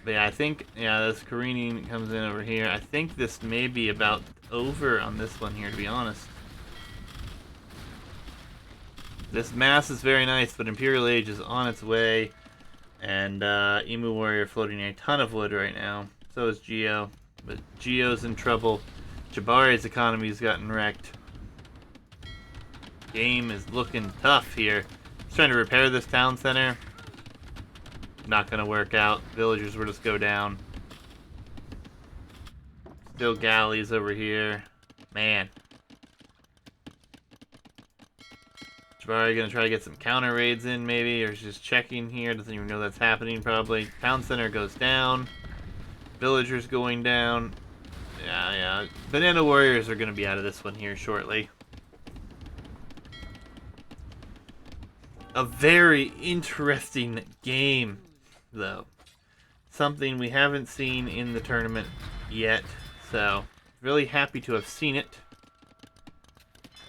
But yeah, I think, this careening comes in over here. I think this may be about over on this one here, to be honest. This mass is very nice, but Imperial Age is on its way. And Emu Warrior floating a ton of wood right now. So is Geo. But Geo's in trouble. Jabari's economy's gotten wrecked. Game is looking tough here. He's trying to repair this town center. Not gonna work out. Villagers will just go down. Still galleys over here. Man. Jabari gonna try to get some counter raids in, maybe, or just checking here. Doesn't even know that's happening, probably. Town center goes down. Villagers going down. Yeah. Banana Warriors are gonna be out of this one here shortly. A very interesting game, though. Something we haven't seen in the tournament yet, so really happy to have seen it.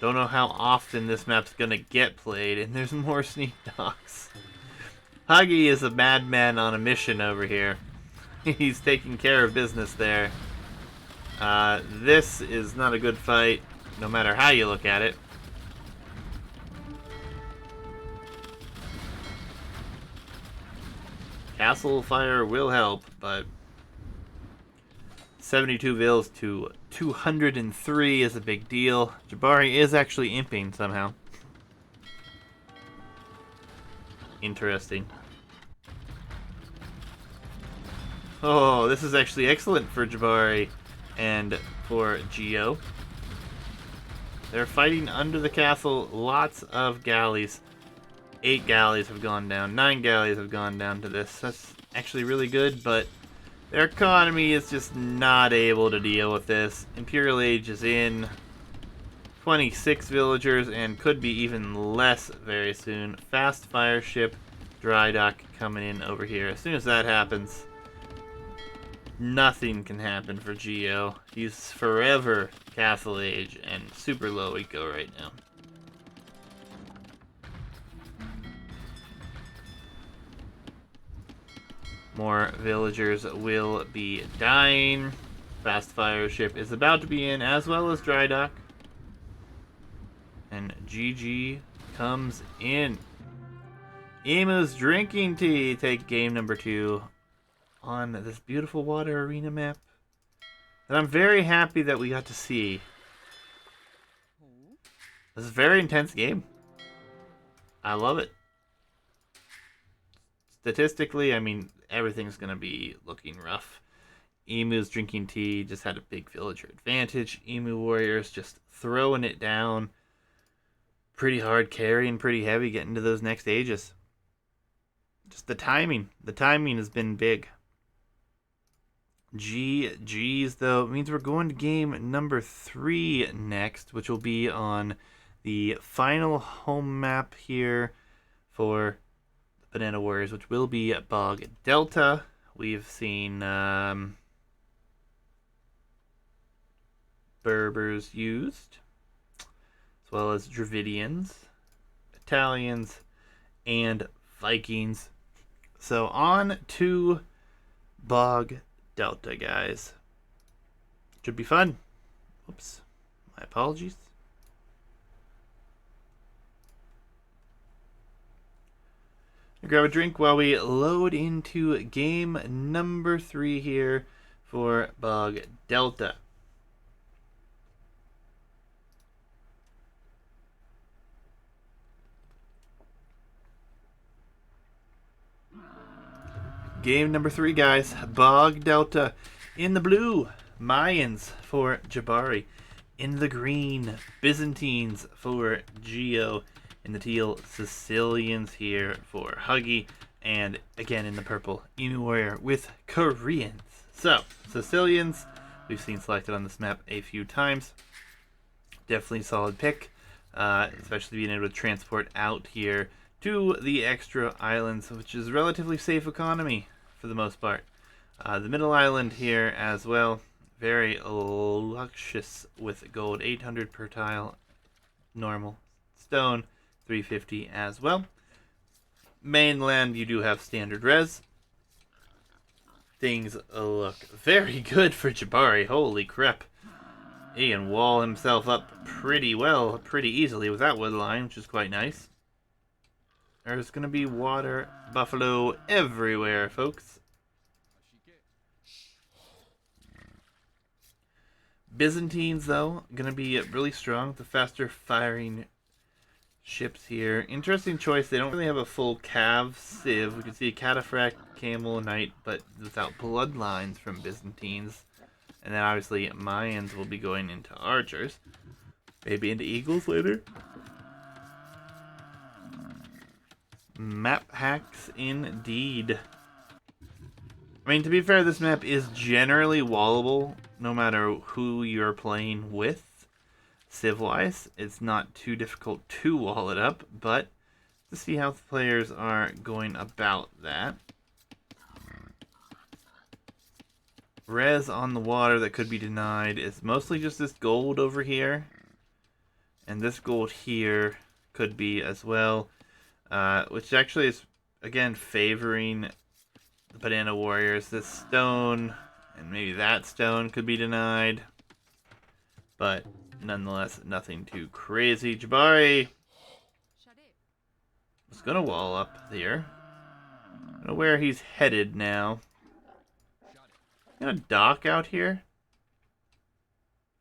Don't know how often this map's gonna get played, and there's more sneak docks. Huggy is a madman on a mission over here. He's taking care of business there. This is not a good fight, no matter how you look at it. Castle fire will help, but 72 vills to 203 is a big deal. Jabari is actually imping somehow. Interesting. Oh, this is actually excellent for Jabari and for Geo. They're fighting under the castle. Lots of galleys. 8 galleys have gone down. 9 galleys have gone down to this. That's actually really good, but their economy is just not able to deal with this. Imperial Age is in. 26 villagers and could be even less very soon. Fast fire ship, dry dock coming in over here. As soon as that happens, nothing can happen for Geo. He's forever Castle Age and super low eco right now. More villagers will be dying. Fast fire ship is about to be in, as well as dry dock. And GG comes in. Emus drinking tea take game number 2 on this beautiful water arena map that I'm very happy that we got to see. This is a very intense game. I love it. Statistically, I mean, everything's going to be looking rough. Emu's drinking tea just had a big villager advantage. Emu Warriors just throwing it down. Pretty hard carrying, pretty heavy getting to those next ages. Just the timing. The timing has been big. GG's, though. It means we're going to game number 3 next, which will be on the final home map here for the Banana Warriors, which will be Bog Delta. We've seen Berbers used, as well as Dravidians, Italians, and Vikings. So on to Bog Delta, guys. Should be fun. Oops. My apologies. Grab a drink while we load into game number 3 here for Bog Delta. Game number 3, guys. Bog Delta. In the blue, Mayans for Jabari. In the green, Byzantines for Geo. In the teal, Sicilians here for Huggy. And again in the purple, Emu Warrior with Koreans. So, Sicilians, we've seen selected on this map a few times. Definitely solid pick, especially being able to transport out here to the extra islands, which is relatively safe economy for the most part. The middle island here as well, very luxurious with gold, 800 per tile, normal. Stone, 350 as well. Mainland, you do have standard res. Things look very good for Jabari, holy crap. He can wall himself up pretty well, pretty easily with that wood line, which is quite nice. There's going to be water buffalo everywhere, folks. Byzantines, though, going to be really strong. The faster firing ships here. Interesting choice. They don't really have a full cav civ. We can see a cataphract, camel, knight, but without bloodlines from Byzantines. And then obviously Mayans will be going into archers. Maybe into eagles later. Map hacks indeed. I mean, to be fair, this map is generally wallable, no matter who you're playing with. Civ-wise, it's not too difficult to wall it up, but to see how the players are going about that. Res on the water that could be denied is mostly just this gold over here. And this gold here could be as well. Which actually is, again, favoring the Banana Warriors. This stone and maybe that stone could be denied. But nonetheless, nothing too crazy. Jabari was going to wall up here. I don't know where he's headed now. Gonna dock out here?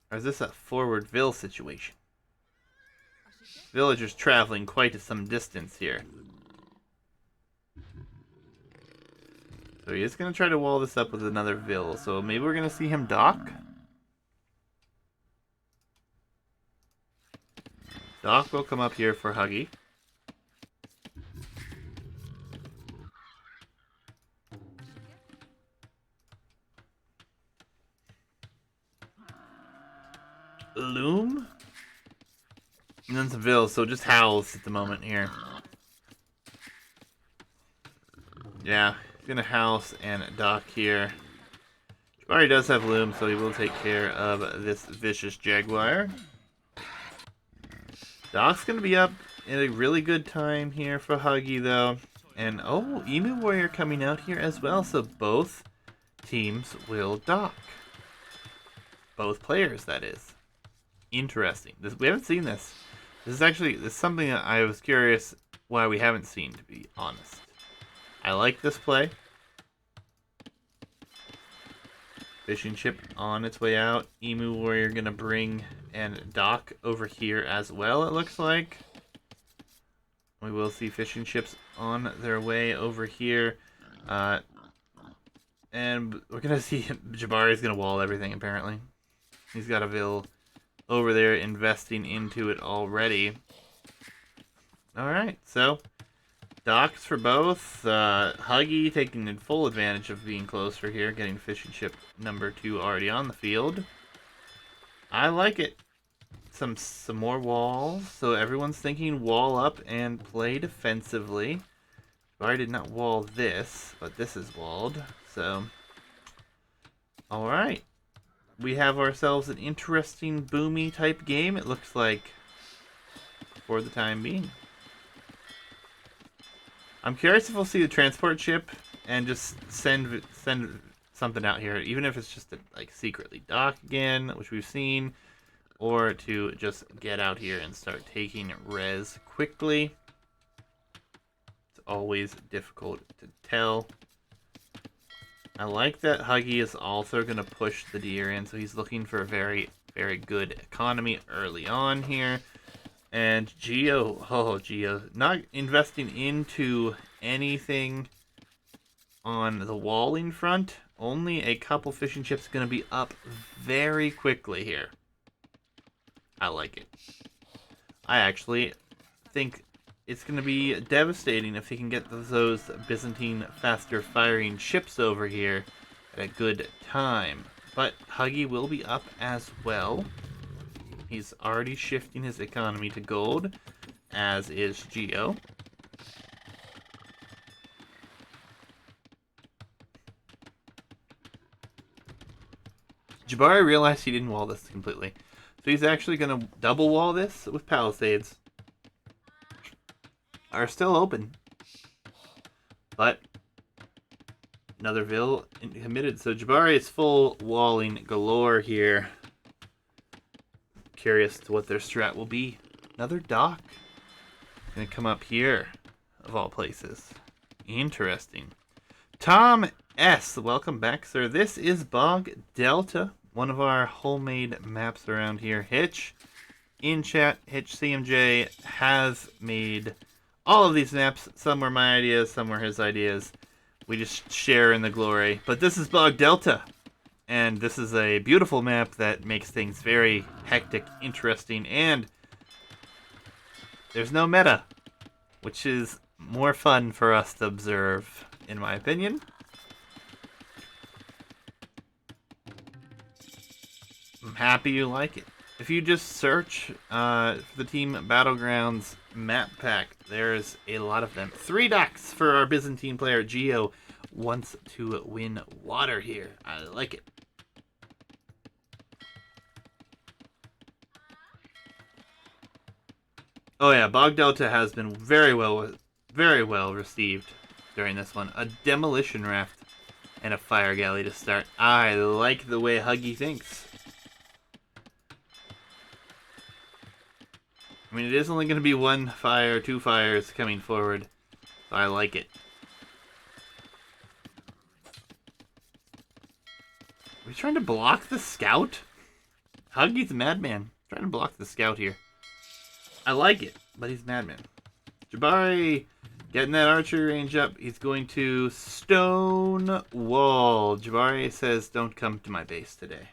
Or is this a forward Ville situation? Villagers traveling quite some distance here. So he is going to try to wall this up with another Ville. So maybe we're going to see him dock? Dock will come up here for Huggy. Loom? And then some Vills, so just howls at the moment here. Yeah, he's gonna house and dock here. Jabari does have Loom, so he will take care of this vicious Jaguar. Dock's gonna be up in a really good time here for Huggy, though. And, oh, Emu Warrior coming out here as well, so both teams will dock. Both players, that is. Interesting. We haven't seen this. This is something that I was curious why we haven't seen, to be honest. I like this play. Fishing ship on its way out. Emu Warrior gonna bring and dock over here as well, it looks like. We will see fishing ships on their way over here. And we're gonna see Jabari's gonna wall everything, apparently. He's got a Ville over there investing into it already. Alright, so Docks for both. Huggy taking full advantage of being closer here, getting fishing ship number 2 already on the field. I like it. Some more walls. So everyone's thinking wall up and play defensively. I did not wall this, but this is walled. So, alright. We have ourselves an interesting boomy type game, it looks like, for the time being. I'm curious if we'll see the transport ship and just send something out here, even if it's just to like secretly dock again, which we've seen, or to just get out here and start taking res quickly. It's always difficult to tell. I like that Huggy is also going to push the deer in, so he's looking for a very, very good economy early on here. And Geo, not investing into anything on the walling front. Only a couple fishing ships going to be up very quickly here. I like it. I actually think it's going to be devastating if he can get those Byzantine faster firing ships over here at a good time. But Huggy will be up as well. He's already shifting his economy to gold, as is Geo. Jabari realized he didn't wall this completely. So he's actually going to double wall this with palisades. Are still open. But another Vil committed. So Jabari is full walling galore here. Curious to what their strat will be. Another dock. Gonna come up here, of all places. Interesting. Tom S. Welcome back, sir. This is Bog Delta, one of our homemade maps around here. Hitch, in chat, Hitch CMJ has made all of these maps. Some were my ideas, some were his ideas. We just share in the glory. But this is Bog Delta. And this is a beautiful map that makes things very hectic, interesting, and there's no meta, which is more fun for us to observe, in my opinion. I'm happy you like it. If you just search for the Team Battlegrounds map pack, there's a lot of them. 3 docks for our Byzantine player. Geo wants to win water here. I like it. Oh yeah, Bog Delta has been very well received during this one. A demolition raft and a fire galley to start. I like the way Huggy thinks. I mean, it is only going to be 1 fire, 2 fires coming forward. So I like it. Are we trying to block the scout? Huggy's a madman. Trying to block the scout here. I like it, but he's madman. Jabari getting that archery range up. He's going to stone wall. Jabari says, don't come to my base today.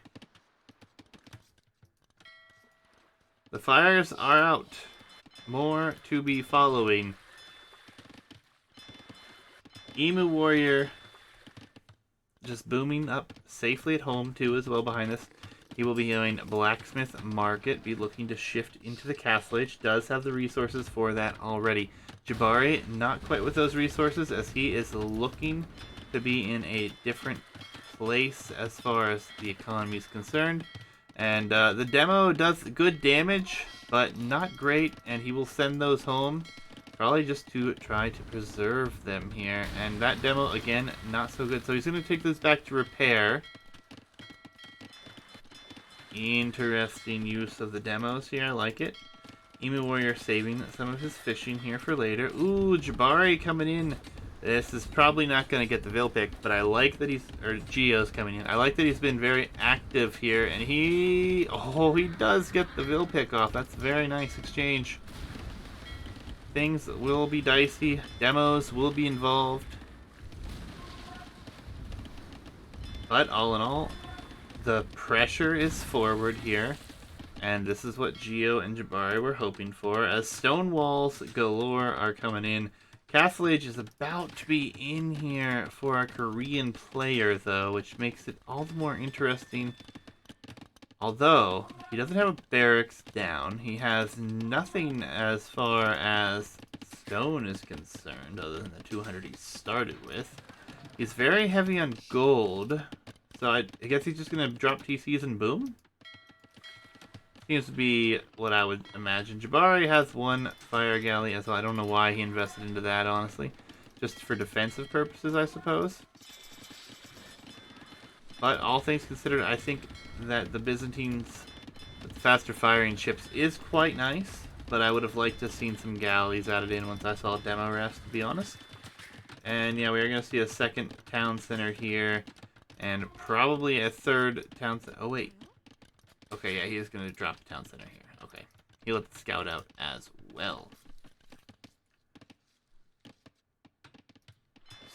The fires are out. More to be following. Emu Warrior just booming up safely at home too as well behind this. He will be going Blacksmith Market, be looking to shift into the Castle Age. Does have the resources for that already. Jabari, not quite with those resources, as he is looking to be in a different place as far as the economy is concerned. And the demo does good damage, but not great, and he will send those home. Probably just to try to preserve them here. And that demo, again, not so good. So he's going to take this back to repair. Interesting use of the demos here. I like it. Emu Warrior saving some of his fishing here for later. Ooh, Jabari coming in. This is probably not going to get the Vil pick, but I like that Geo's coming in. I like that he's been very active here, and he does get the Vil pick off. That's a very nice exchange. Things will be dicey. Demos will be involved. But all in all, the pressure is forward here. And this is what Geo and Jabari were hoping for. As stone walls galore are coming in. Castle Age is about to be in here for a Korean player, though, which makes it all the more interesting. Although, he doesn't have a barracks down. He has nothing as far as stone is concerned, other than the 200 he started with. He's very heavy on gold, so I guess he's just going to drop TCs and boom? Seems to be what I would imagine. Jabari has one fire galley as well. I don't know why he invested into that, honestly. Just for defensive purposes, I suppose. But all things considered, I think that the Byzantines with faster firing ships is quite nice. But I would have liked to have seen some galleys added in once I saw demo rest, to be honest. And yeah, we are going to see a second town center here. And probably a third town center. Oh, wait. Okay, yeah, he is going to drop the town center here. Okay. He let the scout out as well.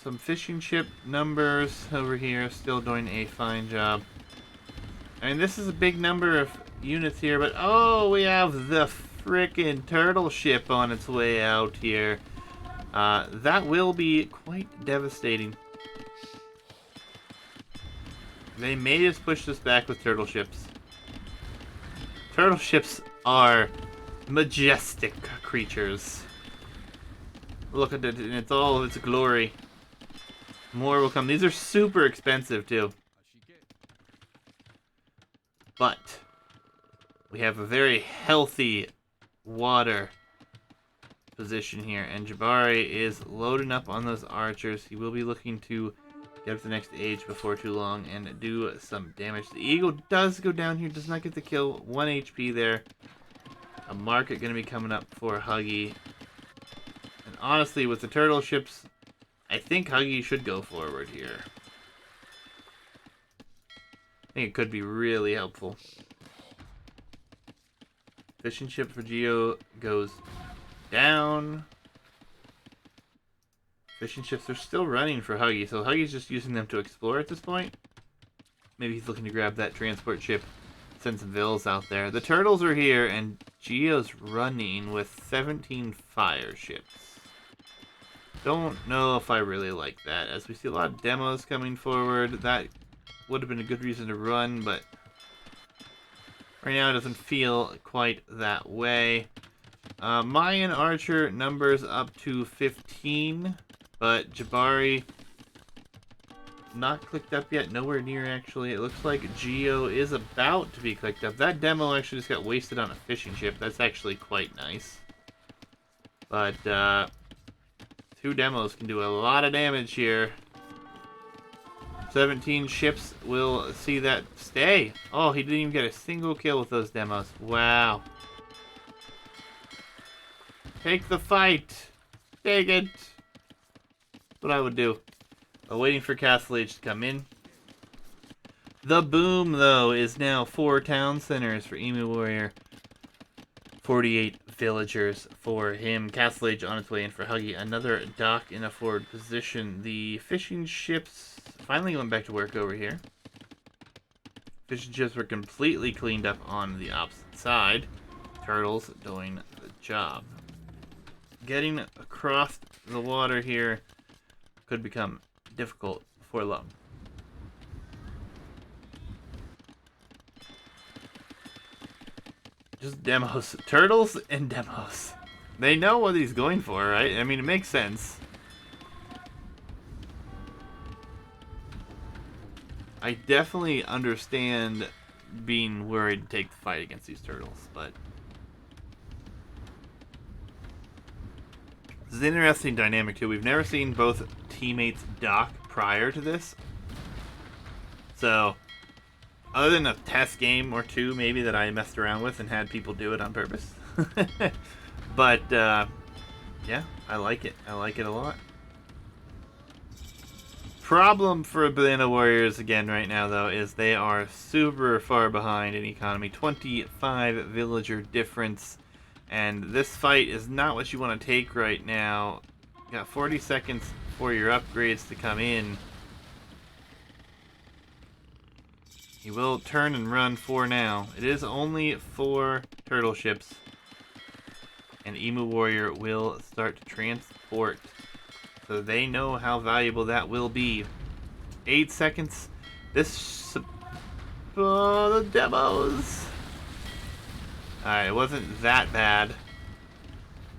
Some fishing ship numbers over here, still doing a fine job. I mean, this is a big number of units here, but oh, we have the frickin' turtle ship on its way out here. That will be quite devastating. They may just push this back with turtle ships. Turtle ships are majestic creatures. Look at it in its all of its glory. More will come. These are super expensive too. But we have a very healthy water position here, and Jabari is loading up on those archers. He will be looking to get up to the next age before too long and do some damage. The eagle does go down here, does not get the kill. 1 HP there. A market going to be coming up for Huggy. And honestly, with the turtle ships, I think Huggy should go forward here. I think it could be really helpful. Fishing ship for Geo goes down. Fishing ships are still running for Huggy, so Huggy's just using them to explore at this point. Maybe he's looking to grab that transport ship, send some vills out there. The turtles are here, and Geo's running with 17 fire ships. Don't know if I really like that, as we see a lot of demos coming forward. That would have been a good reason to run, but right now it doesn't feel quite that way. Mayan Archer numbers up to 15, but Jabari not clicked up yet, nowhere near actually. It looks like Geo is about to be clicked up. That demo actually just got wasted on a fishing ship. That's actually quite nice. But 2 demos can do a lot of damage here. 17 ships will see that stay. Oh, he didn't even get a single kill with those demos. Wow. Take the fight. Take it. That's what I would do. Waiting for Castle Age to come in. The boom, though, is now 4 town centers for Emu Warrior. 48 villagers for him. Castle Age on its way in for Huggy. Another dock in a forward position. The fishing ships finally went back to work over here. Fishing ships were completely cleaned up on the opposite side. Turtles doing the job. Getting across the water here could become difficult for Lum. Just demos. Turtles and demos. They know what he's going for, right? I mean, it makes sense. I definitely understand being worried to take the fight against these turtles, but this is an interesting dynamic too. We've never seen both teammates dock prior to this. So, other than a test game or two maybe that I messed around with and had people do it on purpose. But, yeah, I like it. I like it a lot. Problem for Banana Warriors again right now, though, is they are super far behind in economy. 25 villager difference. And this fight is not what you want to take right now. You got 40 seconds for your upgrades to come in. He will turn and run for now. It is only 4 turtle ships. And Emu Warrior will start to transport. So they know how valuable that will be. 8 seconds. This... Oh, the demos! Alright, it wasn't that bad.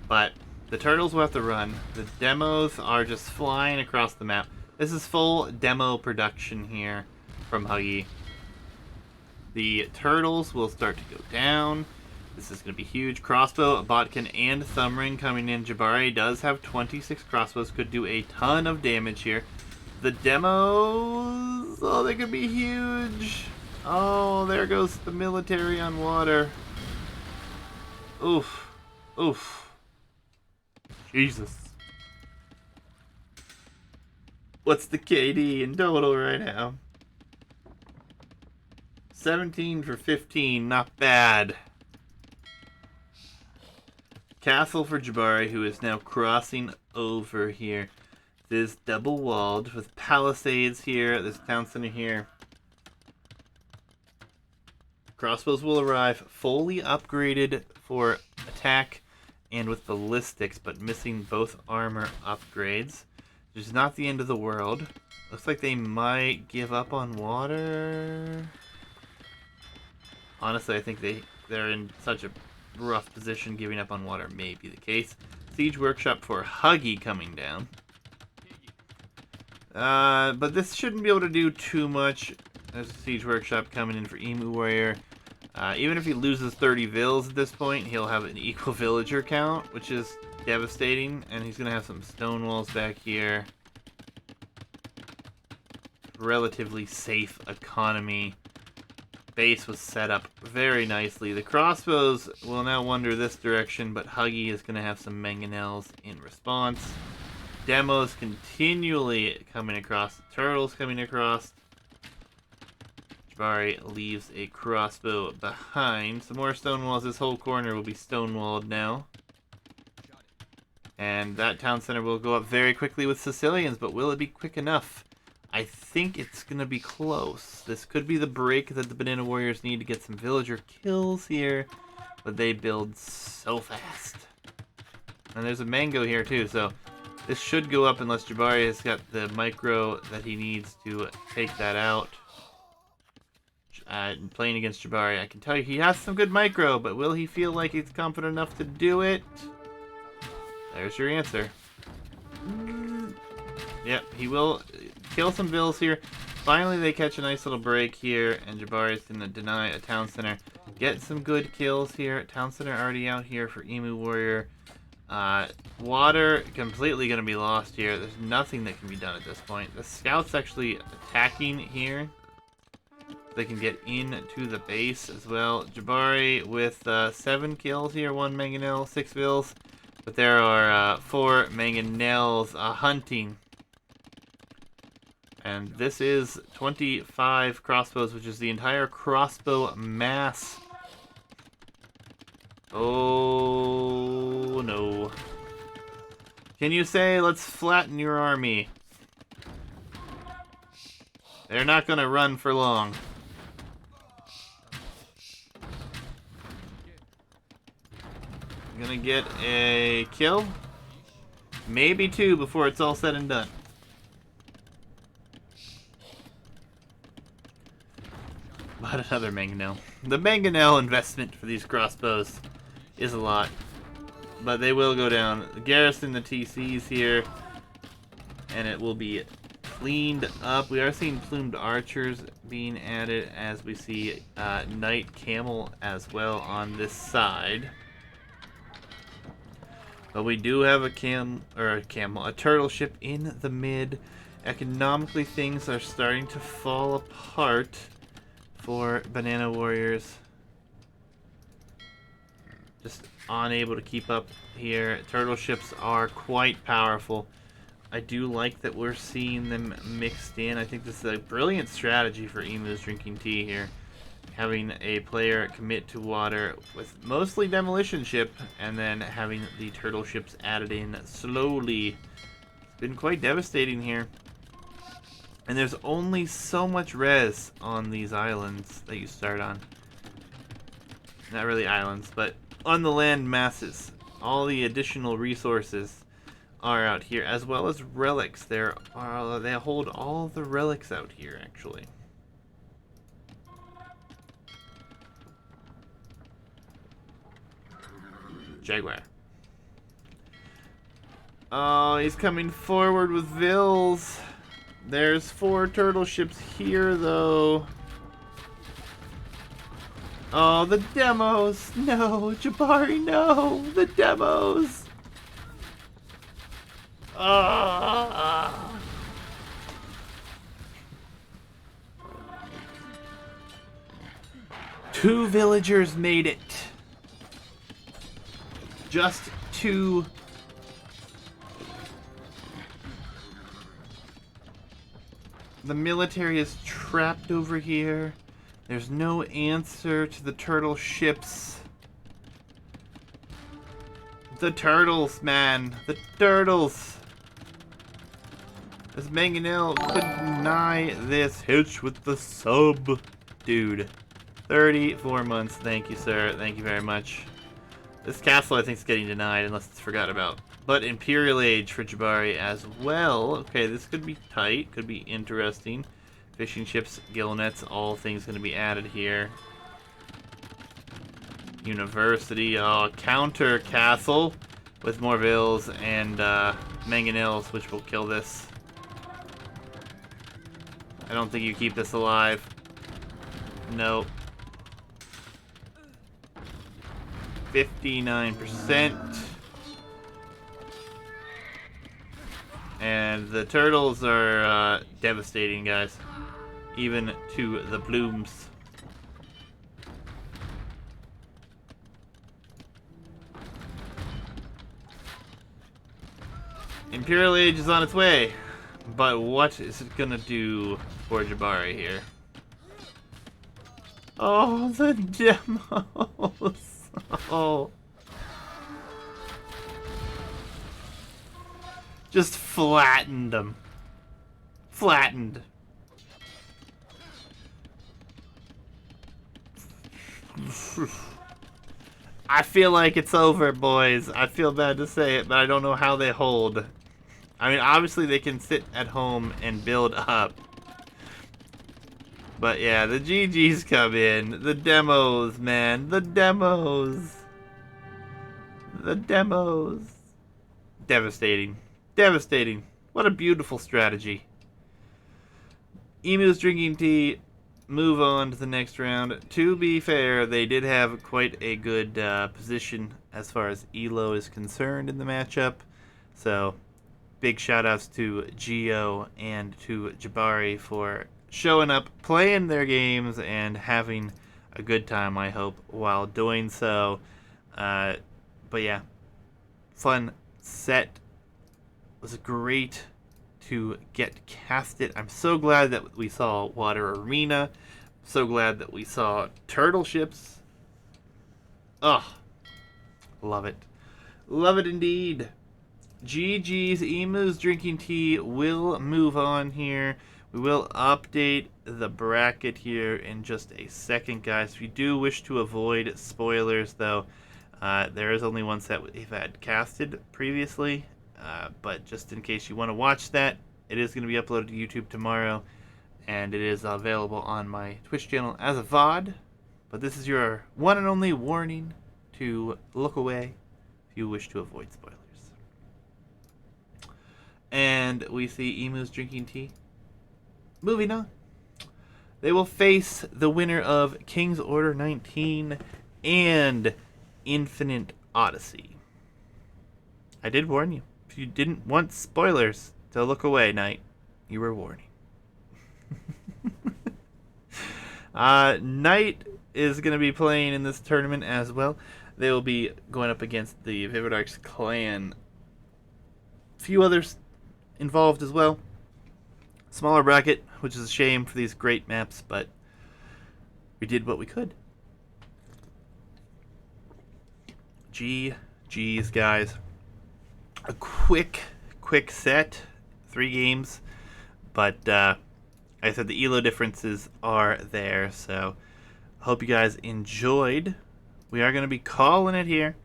But the turtles will have to run. The demos are just flying across the map. This is full demo production here from Huggy. The turtles will start to go down. This is going to be huge. Crossbow, Botkin, and Thumbring coming in. Jabari does have 26 crossbows. Could do a ton of damage here. The demos... Oh, they could be huge. Oh, there goes the military on water. Oof. Oof. Jesus. What's the KD in total right now? 17 for 15. Not bad. Castle for Jabari, who is now crossing over here. This is double walled with palisades here. This town center here. Crossbows will arrive fully upgraded for attack and with ballistics, but missing both armor upgrades. Which is not the end of the world. Looks like they might give up on water. Honestly, I think they're in such a rough position, giving up on water may be the case. Siege Workshop for Huggy coming down. But this shouldn't be able to do too much. There's a Siege Workshop coming in for Emu Warrior. Even if he loses 30 vills at this point, he'll have an equal villager count, which is devastating. And he's going to have some stone walls back here. Relatively safe economy. Base was set up very nicely. The crossbows will now wander this direction, but Huggy is going to have some mangonels in response. Demos continually coming across. Turtles coming across. Jabari leaves a crossbow behind. Some more stone walls. This whole corner will be stonewalled now. And that town center will go up very quickly with Sicilians, but will it be quick enough? I think it's going to be close. This could be the break that the Banana Warriors need to get some villager kills here. But they build so fast. And there's a mango here too, so this should go up unless Jabari has got the micro that he needs to take that out. Playing against Jabari, I can tell you he has some good micro, but will he feel like he's confident enough to do it? There's your answer. Yep, he will kill some vills here. Finally, they catch a nice little break here, and Jabari is going to deny a town center. Get some good kills here. Town center already out here for Emu Warrior. Water completely going to be lost here. There's nothing that can be done at this point. The scouts actually attacking here. They can get into the base as well. Jabari with 7 kills here, 1 mangonel, 6 vills. But there are 4 mangonels hunting. And this is 25 crossbows, which is the entire crossbow mass. Oh no. Can you say, let's flatten your army? They're not going to run for long. Gonna get a kill. Maybe 2 before it's all said and done. But another mangonel. The mangonel investment for these crossbows is a lot. But they will go down. The garrison, the TCs here. And it will be cleaned up. We are seeing plumed archers being added as we see knight camel as well on this side. But we do have a turtle ship in the mid. Economically, things are starting to fall apart for Banana Warriors. Just unable to keep up here. Turtle ships are quite powerful. I do like that we're seeing them mixed in. I think this is a brilliant strategy for Emus drinking tea here. Having a player commit to water with mostly demolition ship and then having the turtle ships added in slowly. It's been quite devastating here. And there's only so much res on these islands that you start on. Not really islands, but on the land masses. All the additional resources are out here, as well as relics. They hold all the relics out here, actually. Jaguar. Oh, he's coming forward with Vills. There's 4 turtle ships here, though. Oh, the demos! No, Jabari, no! The demos! Ah! Two villagers made it. Just 2. The military is trapped over here. There's no answer to the turtle ships. The turtles, man. The turtles. This mangonel could deny this hitch with the sub. Dude. 34 months. Thank you, sir. Thank you very much. This castle, I think, is getting denied unless it's forgot about. But Imperial Age for Jabari as well. Okay, this could be tight. Could be interesting. Fishing ships, gill nets, all things going to be added here. University, counter castle with more vills and mangonels, which will kill this. I don't think you keep this alive. Nope. 59%. And the turtles are devastating, guys. Even to the blooms. Imperial Age is on its way. But what is it gonna do for Jabari here? Oh, the demos. Oh. Just flattened them. Flattened. I feel like it's over, boys. I feel bad to say it, but I don't know how they hold. I mean, obviously they can sit at home and build up. But yeah, the GGs come in. The demos, man. The demos. The demos. Devastating. Devastating. What a beautiful strategy. Emus drinking tea. Move on to the next round. To be fair, they did have quite a good position as far as Elo is concerned in the matchup. So, big shout outs to Gio and to Jabari for showing up, playing their games, and having a good time, I hope, while doing so. But yeah, fun set. It was great to get casted. I'm so glad that we saw Water Arena. So glad that we saw turtle ships. Ugh. Love it. Love it indeed. GG's. Emu's drinking tea will move on here. We will update the bracket here in just a second, guys. If you do wish to avoid spoilers, though, there is only one set we've had casted previously. But just in case you want to watch that, it is going to be uploaded to YouTube tomorrow. And it is available on my Twitch channel as a VOD. But this is your one and only warning to look away if you wish to avoid spoilers. And we see Emus drinking tea. Moving on. They will face the winner of King's Order 19 and Infinite Odyssey. I did warn you. If you didn't want spoilers to look away, Knight, you were warning. Knight is going to be playing in this tournament as well. They will be going up against the Vivid Arcs clan. A few others involved as well. Smaller bracket, which is a shame for these great maps, but we did what we could. GG's, guys. A quick set. 3 games. But, like I said, the elo differences are there, so I hope you guys enjoyed. We are going to be calling it here.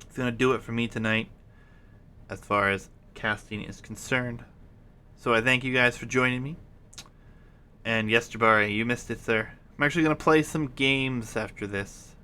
It's going to do it for me tonight. as far as casting is concerned. So I thank you guys for joining me. And yes, Jabari, you missed it, sir. I'm actually going to play some games after this.